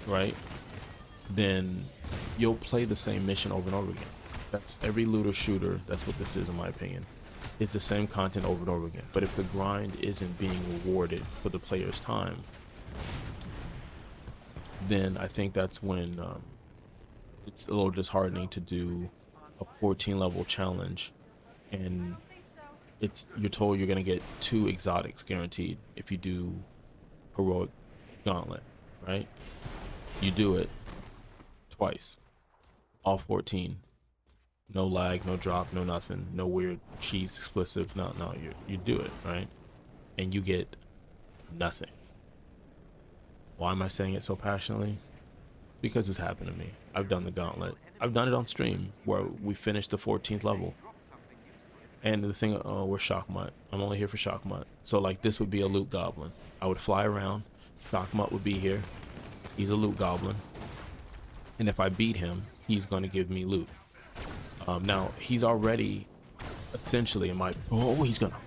right, then you'll play the same mission over and over again. That's every looter shooter. That's what this is, in my opinion. It's the same content over and over again. But if the grind isn't being rewarded for the player's time, then I think that's when it's a little disheartening to do a 14 level challenge and you're told you're gonna get 2 exotics guaranteed if you do heroic gauntlet, right? You do it twice, all 14, no lag, no drop, no nothing, no weird cheese explicit, no, you do it, right? And you get nothing. Why am I saying it so passionately? Because it's happened to me. I've done the gauntlet. I've done it on stream where we finished the 14th level. And the thing, we're Shockmutt. I'm only here for Shockmutt. So like this would be a loot goblin. I would fly around. Shockmutt would be here. He's a loot goblin. And if I beat him, he's going to give me loot. Now, he's already essentially in my... Oh, he's going to...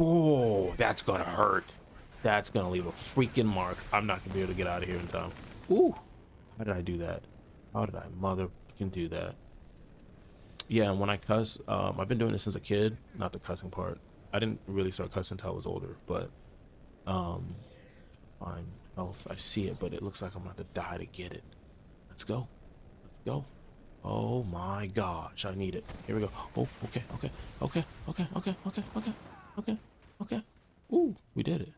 Oh, that's going to hurt. That's going to leave a freaking mark. I'm not going to be able to get out of here in time. Ooh. How did I do that? How did I motherfucking do that? Yeah, and when I cuss, I've been doing this since a kid. Not the cussing part. I didn't really start cussing until I was older, but fine. Health, I see it, but it looks like I'm about to die to get it. Let's go. Let's go. Oh my gosh, I need it. Here we go. Oh, okay. Ooh, we did it.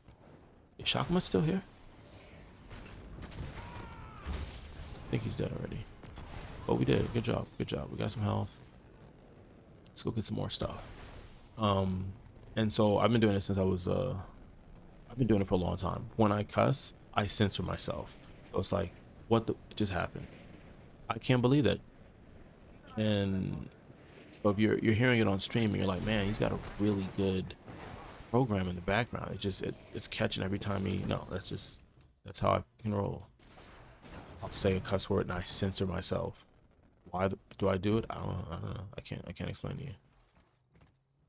Is Shockmutt still here? I think he's dead already. But we did. Good job. Good job. We got some health. Let's go get some more stuff. And so I've been doing it since I was I've been doing it for a long time. When I cuss, I censor myself. So it's like, what just happened? I can't believe that. And so if you're hearing it on stream and you're like, man, he's got a really good program in the background. It's catching every time that's how I can roll. I'll say a cuss word and I censor myself. Why do I do it? I don't know. I can't explain to you.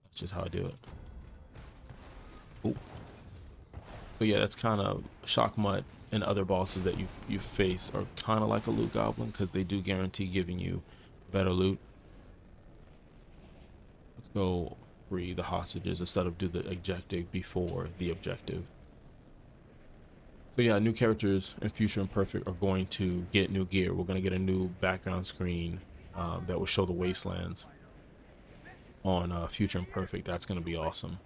That's just how I do it. Ooh. So yeah, that's kind of Shockmutt and other bosses that you face are kind of like a loot goblin because they do guarantee giving you better loot. Let's go free the hostages instead of do the objective before the objective. So yeah, new characters in Future Imperfect are going to get new gear. We're going to get a new background screen that will show the wastelands on Future Imperfect. That's going to be awesome.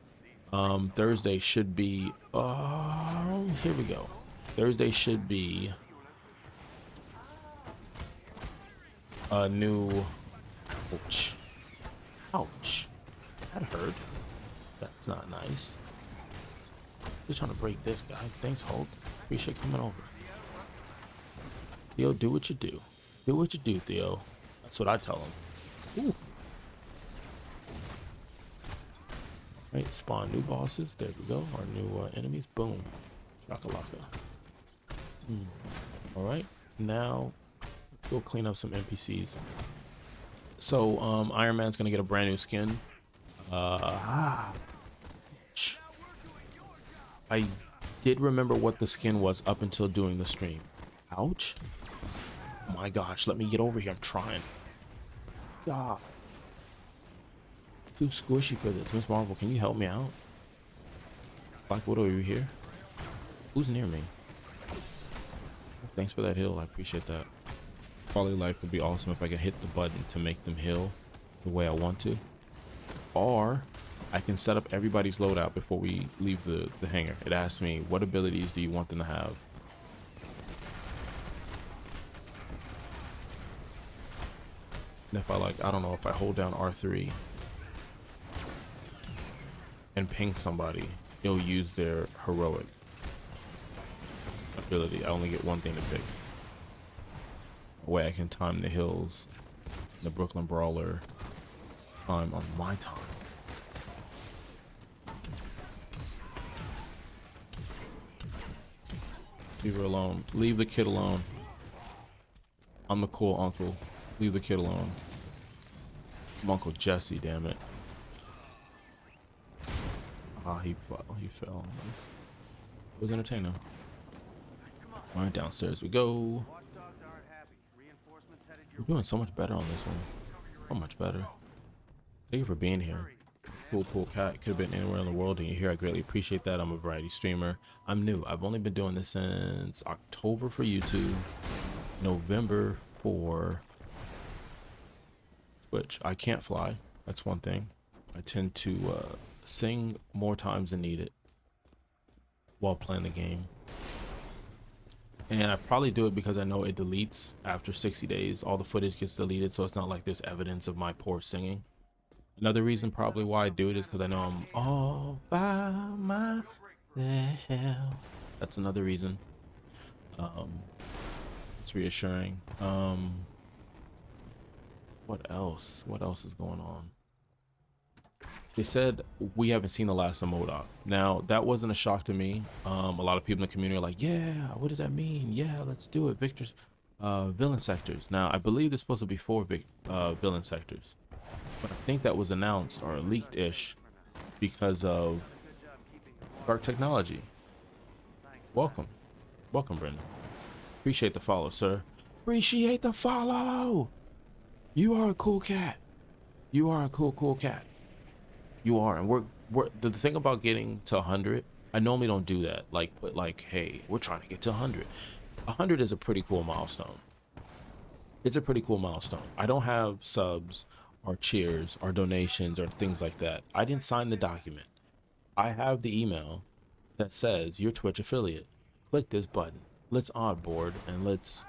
Thursday should be... here we go. Thursday should be a new... Ouch. Ouch. That hurt. That's not nice. Just trying to break this guy. Thanks, Hulk. Appreciate coming over. Theo, do what you do. Do what you do, Theo. That's what I tell him. Ooh. Right, spawn new bosses. There we go. Our new enemies. Boom. Shakalaka. Alright. Now, let's go clean up some NPCs. So, Iron Man's gonna get a brand new skin. did remember what the skin was up until doing the stream. Ouch. Oh my gosh, let me get over here. I'm trying. God. Too squishy for this. Miss Marvel, can you help me out? Black Widow, are you here? Who's near me? Thanks for that heal. I appreciate that. Quality of life would be awesome if I could hit the button to make them heal the way I want to. Or I can set up everybody's loadout before we leave the hangar. It asks me, what abilities do you want them to have? And if I like, I don't know, if I hold down R3 and ping somebody, it'll use their heroic ability. I only get one thing to pick. A way I can time the hills, the Brooklyn Brawler time on my time. Leave her alone. Leave the kid alone. I'm the cool uncle. Leave the kid alone. I'm Uncle Jesse, damn it. Ah, he fell. It was entertaining. All right, downstairs we go. We're doing so much better on this one. So much better. Thank you for being here. Cool cat. Could have been anywhere in the world and you're here. I greatly appreciate that. I'm a variety streamer. I'm new. I've only been doing this since October for YouTube, November for Twitch. I can't fly. That's one thing. I tend to sing more times than needed while playing the game. And I probably do it because I know it deletes after 60 days. All the footage gets deleted, so it's not like there's evidence of my poor singing. Another reason probably why I do it is because I know I'm all by myself. That's another reason. It's reassuring. What else? What else is going on? They said we haven't seen the last of MODOK. Now, that wasn't a shock to me. A lot of people in the community are like, yeah, what does that mean? Yeah, let's do it. Victor's villain sectors. Now, I believe there's supposed to be 4 villain sectors. But I think that was announced or leaked-ish because of dark technology. Welcome. Welcome, Brendan. Appreciate the follow, sir. Appreciate the follow! You are a cool cat. You are a cool cat. You are, and we're the thing about getting to 100. I normally don't do that. Like, put like, hey, we're trying to get to 100. 100 is a pretty cool milestone. It's a pretty cool milestone. I don't have subs or cheers or donations or things like that. I didn't sign the document. I have the email that says you're Twitch affiliate. Click this button. Let's onboard and let's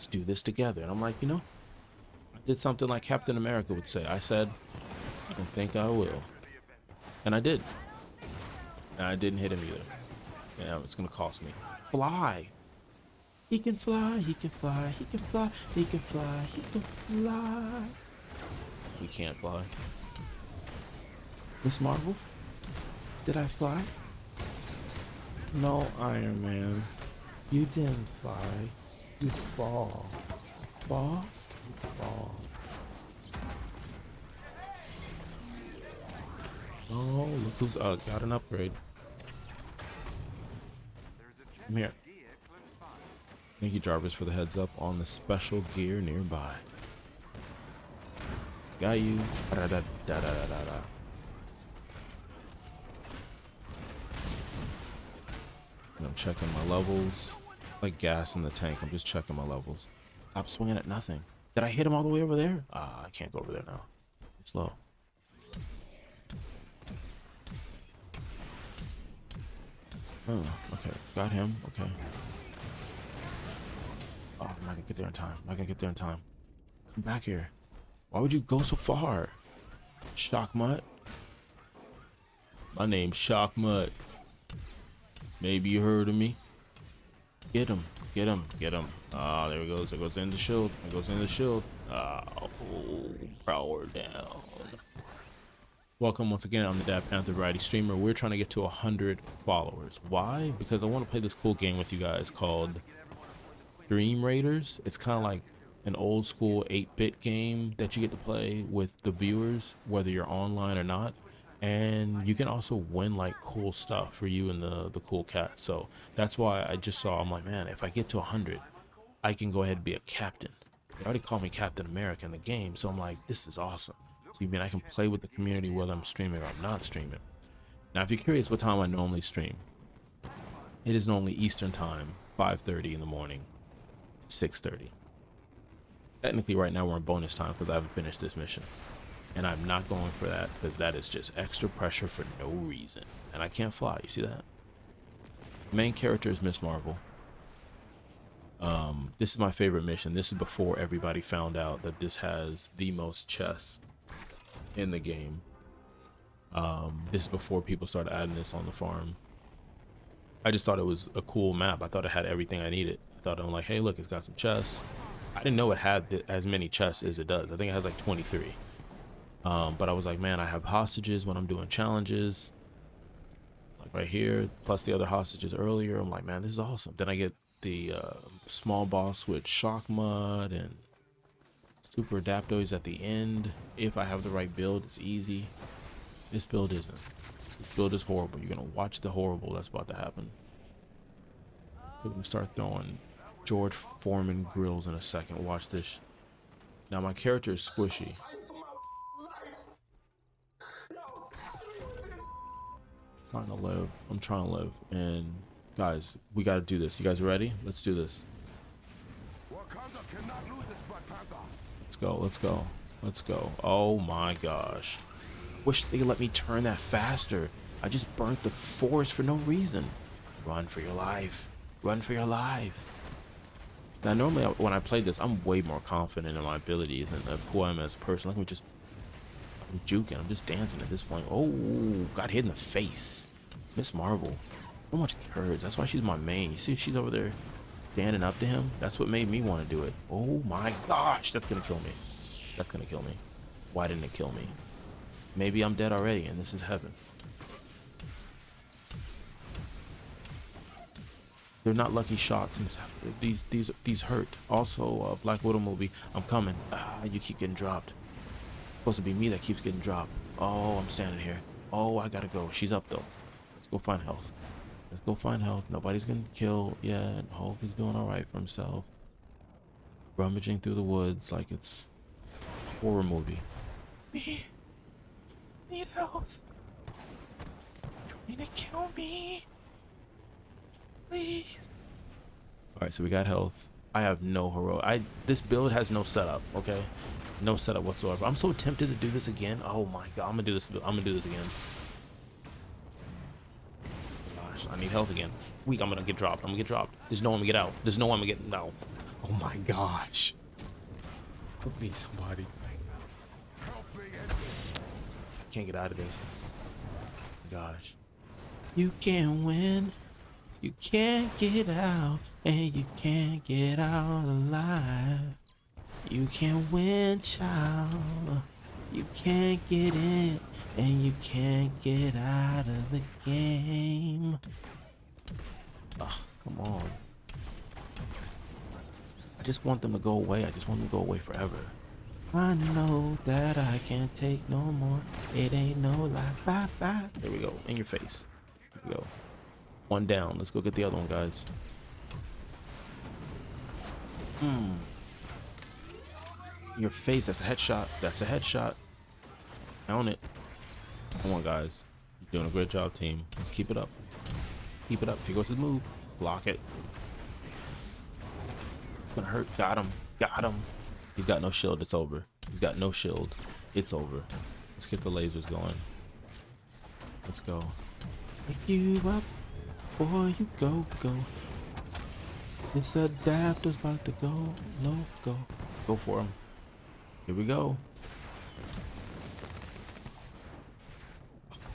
do this together. And I'm like, you know, I did something like Captain America would say. I said, I don't think I will. And I did. And I didn't hit him either. Yeah, it's gonna cost me. Fly. He can fly, he can fly, he can fly, he can fly, he can fly. We can't fly. Miss Marvel? Did I fly? No, Iron Man. You didn't fly. You fall. Fall? You fall. Oh, look who's got an upgrade. Come here. Thank you, Jarvis, for the heads up on the special gear nearby. Got you. Da, da, da, da, da, da. And I'm checking my levels. Like gas in the tank. I'm just checking my levels. Stop swinging at nothing. Did I hit him all the way over there? I can't go over there now. I'm slow. Oh, okay. Got him. Okay. Oh, I'm not gonna get there in time. I'm not gonna get there in time. Come back here. Why would you go so far? Shockmutt? My name's Shockmutt. Maybe you heard of me. Get him. Get him. Get him. Ah, there he goes. There goes in the shield. There goes in the shield. Oh, power down. Welcome once again. I'm the Dadadpanther variety streamer. We're trying to get to 100 followers. Why? Because I want to play this cool game with you guys called Dream Raiders. It's kind of like an old school 8-bit game that you get to play with the viewers, whether you're online or not. and you can also win like cool stuff for you and the cool cat. So that's why I just saw, I'm like, man, if I get to 100, I can go ahead and be a captain. They already call me Captain America in the game, so I'm like, this is awesome. So you mean I can play with the community whether I'm streaming or I'm not streaming. Now, if you're curious what time I normally stream, it is normally Eastern time, 5:30 in the morning, 6:30. Technically, right now we're in bonus time because I haven't finished this mission. And I'm not going for that because that is just extra pressure for no reason. And I can't fly, you see that? Main character is Miss Marvel. This is my favorite mission. This is before everybody found out that this has the most chests in the game. This is before people started adding this on the farm. I just thought it was a cool map. I thought it had everything I needed. I thought, I'm like, hey, look, it's got some chests. I didn't know it had as many chests as it does. I think it has like 23. But I was like, man, I have hostages when I'm doing challenges. Like right here, plus the other hostages earlier. I'm like, man, this is awesome. Then I get the small boss with shock mud and super adaptoids at the end. If I have the right build, it's easy. This build isn't. This build is horrible. You're gonna watch the horrible that's about to happen. We're gonna start throwing George Foreman grills in a second. Watch this. Now my character is squishy. Fighting for my life. Yo, help me with this. Trying to live. I'm trying to live. And guys, we got to do this. You guys ready? Let's do this. Wakanda cannot lose its Black Panther. Let's go. Let's go. Let's go. Oh my gosh. Wish they let me turn that faster. I just burnt the forest for no reason. Run for your life. Run for your life. Now, normally when I play this, I'm way more confident in my abilities and who I am as a person. Let me just... I'm juking. I'm just dancing at this point. Oh, got hit in the face. Miss Marvel. So much courage. That's why she's my main. You see she's over there standing up to him? That's what made me want to do it. Oh my gosh. That's going to kill me. That's going to kill me. Why didn't it kill me? Maybe I'm dead already and this is heaven. They're not lucky shots. These hurt. Also, Black Widow movie. I'm coming. You keep getting dropped. It's supposed to be me that keeps getting dropped. Oh, I'm standing here. Oh, I gotta go. She's up though. Let's go find health. Let's go find health. Nobody's gonna kill yet. Hulk is doing all right for himself. Rummaging through the woods like it's a horror movie. Me. Need health. It's trying to kill me. Please. Alright, so we got health. I have no heroic. This build has no setup, okay? No setup whatsoever. I'm so tempted to do this again. Oh my god, I'm gonna do this. I'm gonna do this again. Gosh, I need health again. Weak, I'm gonna get dropped. I'm gonna get dropped. There's no one to get out. There's no one to get no. Oh my gosh. Help me, somebody. Can't get out of this. Gosh. You can win. You can't get out, and you can't get out alive. You can win, child. You can't get in, and you can't get out of the game. Oh, come on. I just want them to go away. I just want them to go away forever. I know that I can't take no more. It ain't no lie. Bye bye. There we go. In your face. There we go. One down. Let's go get the other one, guys. Your face. That's a headshot. That's a headshot. Count it. Come on, guys. You're doing a great job, team. Let's keep it up. Keep it up. Here goes his move. Block it. It's gonna hurt. Got him. Got him. He's got no shield. It's over. He's got no shield. It's over. Let's get the lasers going. Let's go. Pick you up. Boy, you go. This adapter's about to go loco. Go for him. Here we go.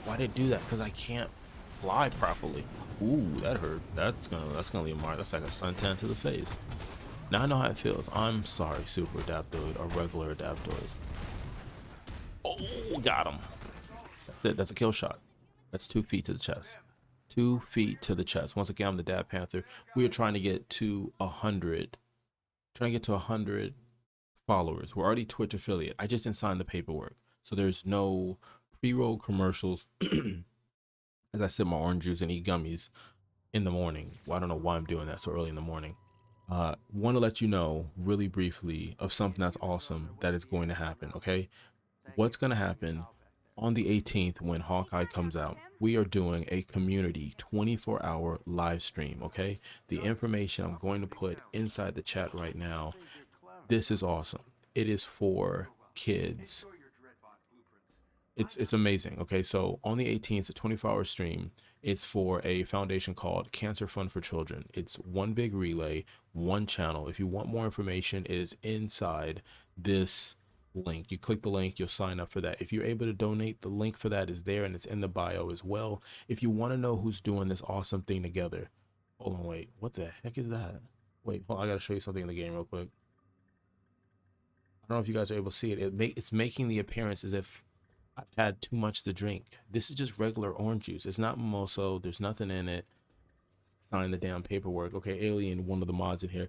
Why did it do that? Because I can't fly properly. Ooh, that hurt. That's gonna leave a mark. That's like a suntan to the face. Now I know how it feels. I'm sorry, super adaptoid or regular adaptoid. Oh, got him. That's it. That's a kill shot. That's 2 feet to the chest. 2 feet to the chest. Once again, I'm the Dadadpanther. We are trying to get to 100. Trying to get to 100 followers. We're already Twitch affiliate. I just didn't sign the paperwork. So there's no pre-roll commercials as I sip my orange juice and eat gummies in the morning. Well, I don't know why I'm doing that so early in the morning. Want to let you know really briefly of something that's awesome that is going to happen. Okay, what's going to happen on the 18th when Hawkeye comes out? We are doing a community 24-hour live stream. Okay, the information I'm going to put inside the chat right now. This is awesome. It is for kids. It's amazing. Okay, so on the 18th, it's a 24-hour stream. It's for a foundation called Cancer Fund for Children. It's one big relay, one channel. If you want more information, it is inside this link. You click the link, you'll sign up for that. If you're able to donate, the link for that is there and it's in the bio as well. If you want to know who's doing this awesome thing together, hold on, wait, what the heck is that? Wait, hold on, I gotta show you something in the game real quick. I don't know if you guys are able to see it. It's making the appearance as if I've had too much to drink. This is just regular orange juice. It's not mimosa. There's nothing in it. Sign the damn paperwork. Okay, Alien, one of the mods in here,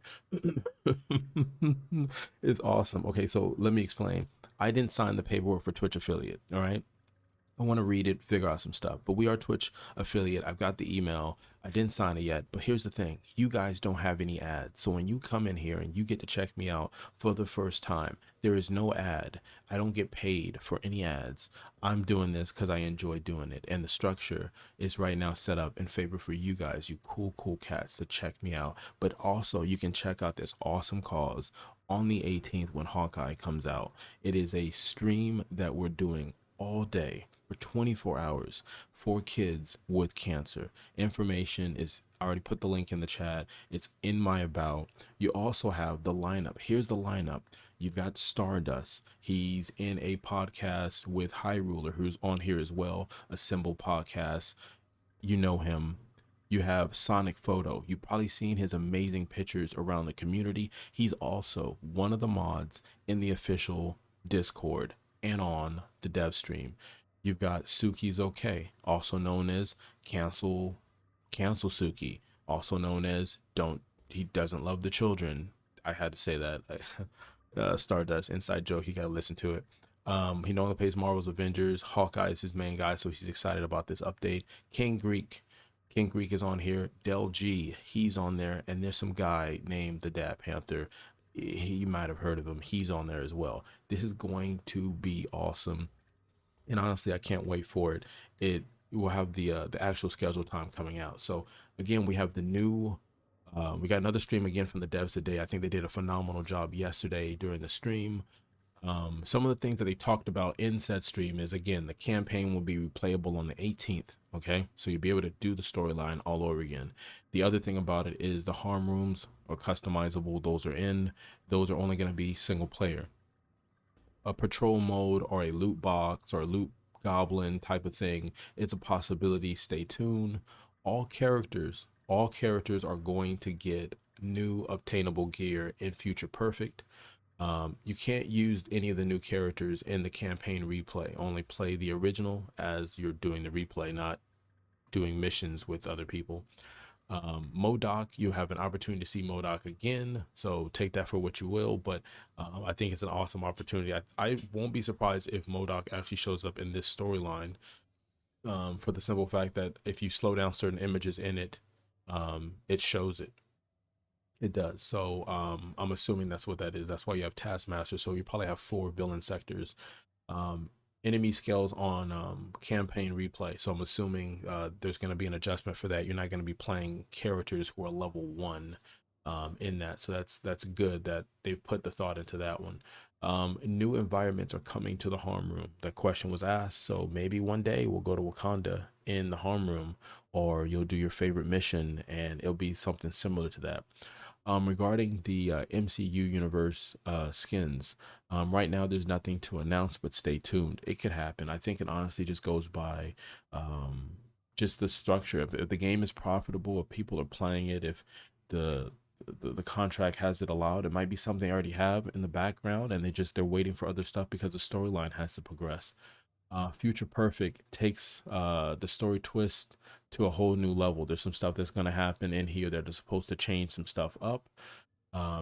is awesome. Okay, so let me explain. I didn't sign the paperwork for Twitch affiliate. All right. I want to read it, figure out some stuff. But we are Twitch affiliate. I've got the email. I didn't sign it yet. But here's the thing. You guys don't have any ads. So when you come in here and you get to check me out for the first time, there is no ad. I don't get paid for any ads. I'm doing this because I enjoy doing it. And the structure is right now set up in favor for you guys, you cool cats, to check me out. But also you can check out this awesome cause on the 18th when Hawkeye comes out. It is a stream that we're doing all day for 24 hours for kids with cancer. Information is, I already put the link in the chat. It's in my about. You also have the lineup. Here's the lineup. You've got Stardust. He's in a podcast with High Ruler, who's on here as well, a Symbol podcast. You know him. You have Sonic Photo. You've probably seen his amazing pictures around the community. He's also one of the mods in the official Discord and on the dev stream. You've got Suki's Okay, also known as Cancel Suki, also known as he doesn't love the children. I had to say that. Stardust inside joke, you gotta listen to it. He normally plays Marvel's Avengers. Hawkeye is his main guy, so he's excited about this update. King Greek is on here. Del G, he's on there, and there's some guy named the Dadadpanther. You might have heard of him. He's on there as well. This is going to be awesome, and honestly, I can't wait for it. It will have the actual schedule time coming out. So again, we have the new. We got another stream again from the devs today. I think they did a phenomenal job yesterday during the stream. Some of the things that they talked about in said stream is, again, the campaign will be replayable on the 18th. Okay, so you'll be able to do the storyline all over again. The other thing about it is the harm rooms are customizable. Those are only going to be single player. A patrol mode or a loot box or a loot goblin type of thing, it's a possibility. Stay tuned. All characters are going to get new obtainable gear in Future Perfect. You can't use any of the new characters in the campaign replay. Only play the original as you're doing the replay, not doing missions with other people. MODOK, you have an opportunity to see MODOK again, so take that for what you will, but I think it's an awesome opportunity. I won't be surprised if MODOK actually shows up in this storyline, for the simple fact that if you slow down certain images in it, it shows it. It does. So I'm assuming that's what that is. That's why you have Taskmaster. So you probably have 4 villain sectors. Enemy scales on campaign replay. So I'm assuming there's going to be an adjustment for that. You're not going to be playing characters who are level 1 in that. So that's good that they put the thought into that one. New environments are coming to the harm room. That question was asked. So maybe one day we'll go to Wakanda in the harm room, or you'll do your favorite mission and it'll be something similar to that. Regarding the MCU universe skins, right now there's nothing to announce, but stay tuned. It could happen. I think it honestly just goes by just the structure. If the game is profitable, if people are playing it, if the contract has it allowed, it might be something they already have in the background and they're waiting for other stuff because the storyline has to progress. Future Perfect takes the story twist to a whole new level. There's some stuff that's going to happen in here that is supposed to change some stuff up.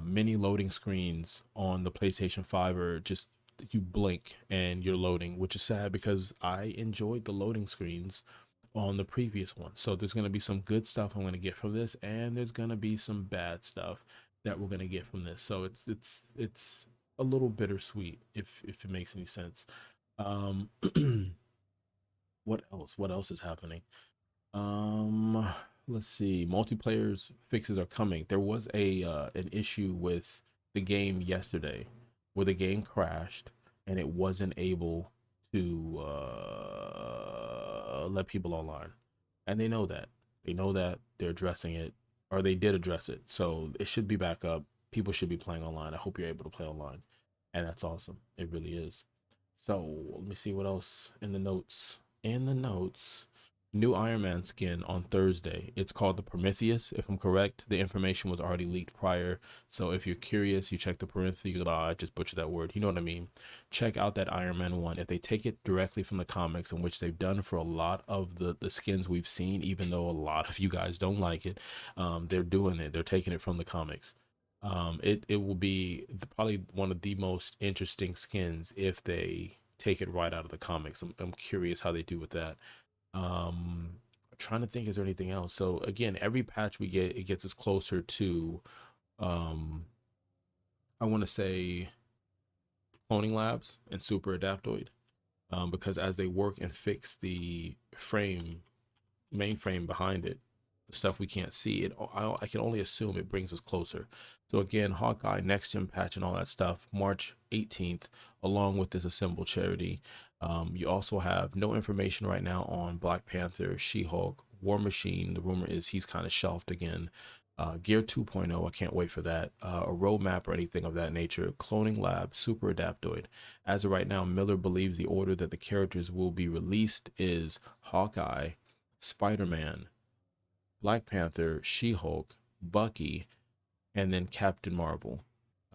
Many loading screens on the PlayStation 5 are just you blink and you're loading, which is sad because I enjoyed the loading screens on the previous one. So there's going to be some good stuff I'm going to get from this, and there's going to be some bad stuff that we're going to get from this. So it's a little bittersweet, if it makes any sense. um what else is happening? um let's see. Multiplayers fixes are coming. There was a an issue with the game yesterday where the game crashed and it wasn't able to let people online, and they know that. They're addressing it, or they did address it, so it should be back up. People should be playing online. I hope you're able to play online, and that's awesome. It really is. So let me see what else in the notes. In the notes, new Iron Man skin on Thursday. It's called the Prometheus, if I'm correct. The information was already leaked prior. So if you're curious, you check the Prometheus. I just butchered that word. You know what I mean? Check out that Iron Man one. If they take it directly from the comics, in which they've done for a lot of the skins we've seen, even though a lot of you guys don't like it, they're doing it. They're taking it from the comics. It will be probably one of the most interesting skins if they take it right out of the comics. I'm curious how they do with that. Trying to think, is there anything else? So again, every patch we get, it gets us closer to I want to say cloning labs and super adaptoid, because as they work and fix the mainframe behind it, the stuff we can't see, I can only assume it brings us closer. So again, Hawkeye next gen patch and all that stuff, March 18th, along with this assembled charity. You also have no information right now on Black Panther, She-Hulk, War Machine. The rumor is he's kind of shelved again. Gear 2.0, I can't wait for that. A roadmap or anything of that nature. Cloning lab, super adaptoid. As of right now, Miller believes the order that the characters will be released is Hawkeye, Spider-Man, Black Panther, She-Hulk, Bucky, and then Captain Marvel.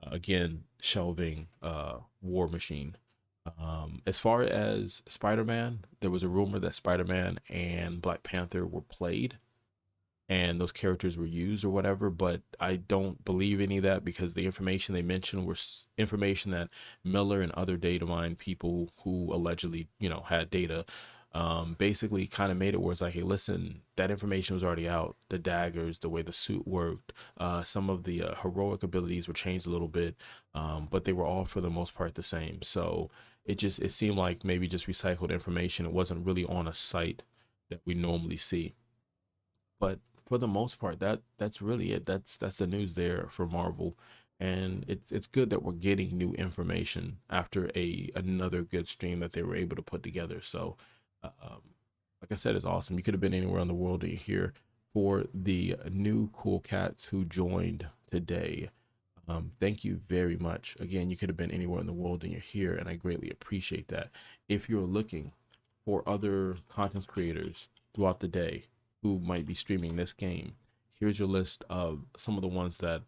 Again, shelving War Machine. As far as Spider-Man, there was a rumor that Spider-Man and Black Panther were played and those characters were used or whatever, but I don't believe any of that, because the information they mentioned was information that Miller and other data mine people who allegedly, had data, basically kind of made it where it's like, hey, listen, that information was already out. The daggers, the way the suit worked, some of the heroic abilities were changed a little bit, but they were all for the most part the same. So it seemed like maybe just recycled information. It wasn't really on a site that we normally see. But for the most part, that's really it. That's the news there for Marvel. And it's good that we're getting new information after another good stream that they were able to put together. So like I said, it's awesome. You could have been anywhere in the world and you're here for the new cool cats who joined today. Thank you very much. Again, you could have been anywhere in the world and you're here, and I greatly appreciate that. If you're looking for other content creators throughout the day who might be streaming this game, here's your list of some of the ones that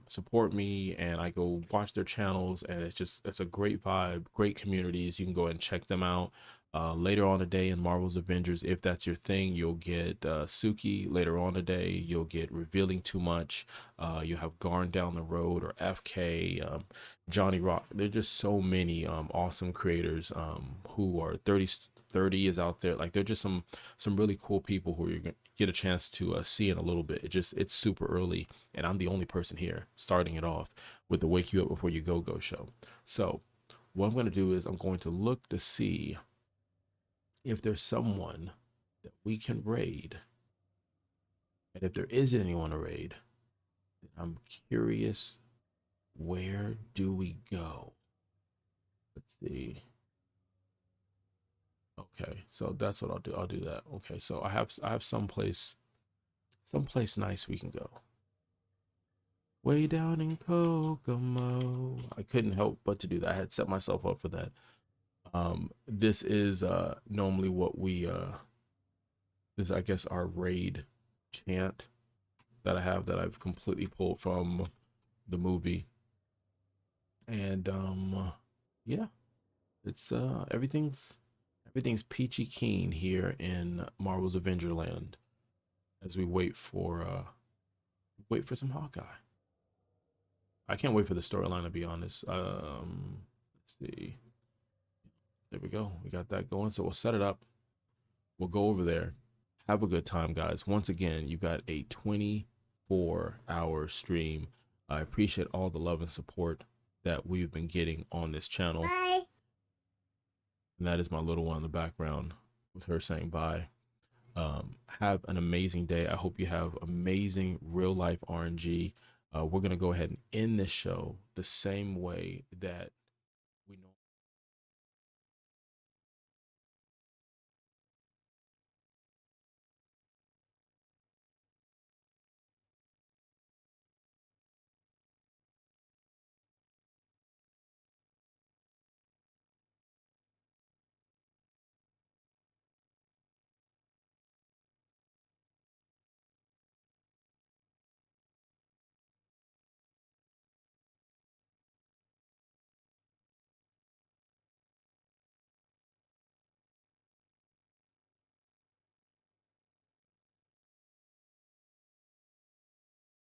support me, and I go watch their channels, and it's a great vibe, great communities. You can go ahead and check them out. Later on today in Marvel's Avengers, if that's your thing, you'll get Suki. Later on today, you'll get Revealing Too Much. You have Garn Down the Road, or FK, Johnny Rock. There's just so many awesome creators who are 30 is out there. Like, they're just some really cool people who you're gonna get a chance to see in a little bit. It's super early, and I'm the only person here starting it off with the Wake You Up Before You Go show. So what I'm going to do is I'm going to look to see if there's someone that we can raid, and if there isn't anyone to raid, then I'm curious, where do we go? Let's see. Okay, so that's what I'll do. I'll do that. Okay, so I have someplace nice we can go. Way down in Kokomo. I couldn't help but to do that. I had set myself up for that. This is normally what we this is, I guess, our raid chant that I have, that I've completely pulled from the movie. And yeah, it's everything's peachy keen here in Marvel's Avengerland as we wait for some Hawkeye. I can't wait for the storyline, to be honest. Let's see. There we go. We got that going. So we'll set it up. We'll go over there. Have a good time, guys. Once again, you got a 24-hour stream. I appreciate all the love and support that we've been getting on this channel. Bye. And that is my little one in the background with her saying bye. Have an amazing day. I hope you have amazing real life RNG. We're going to go ahead and end this show the same way that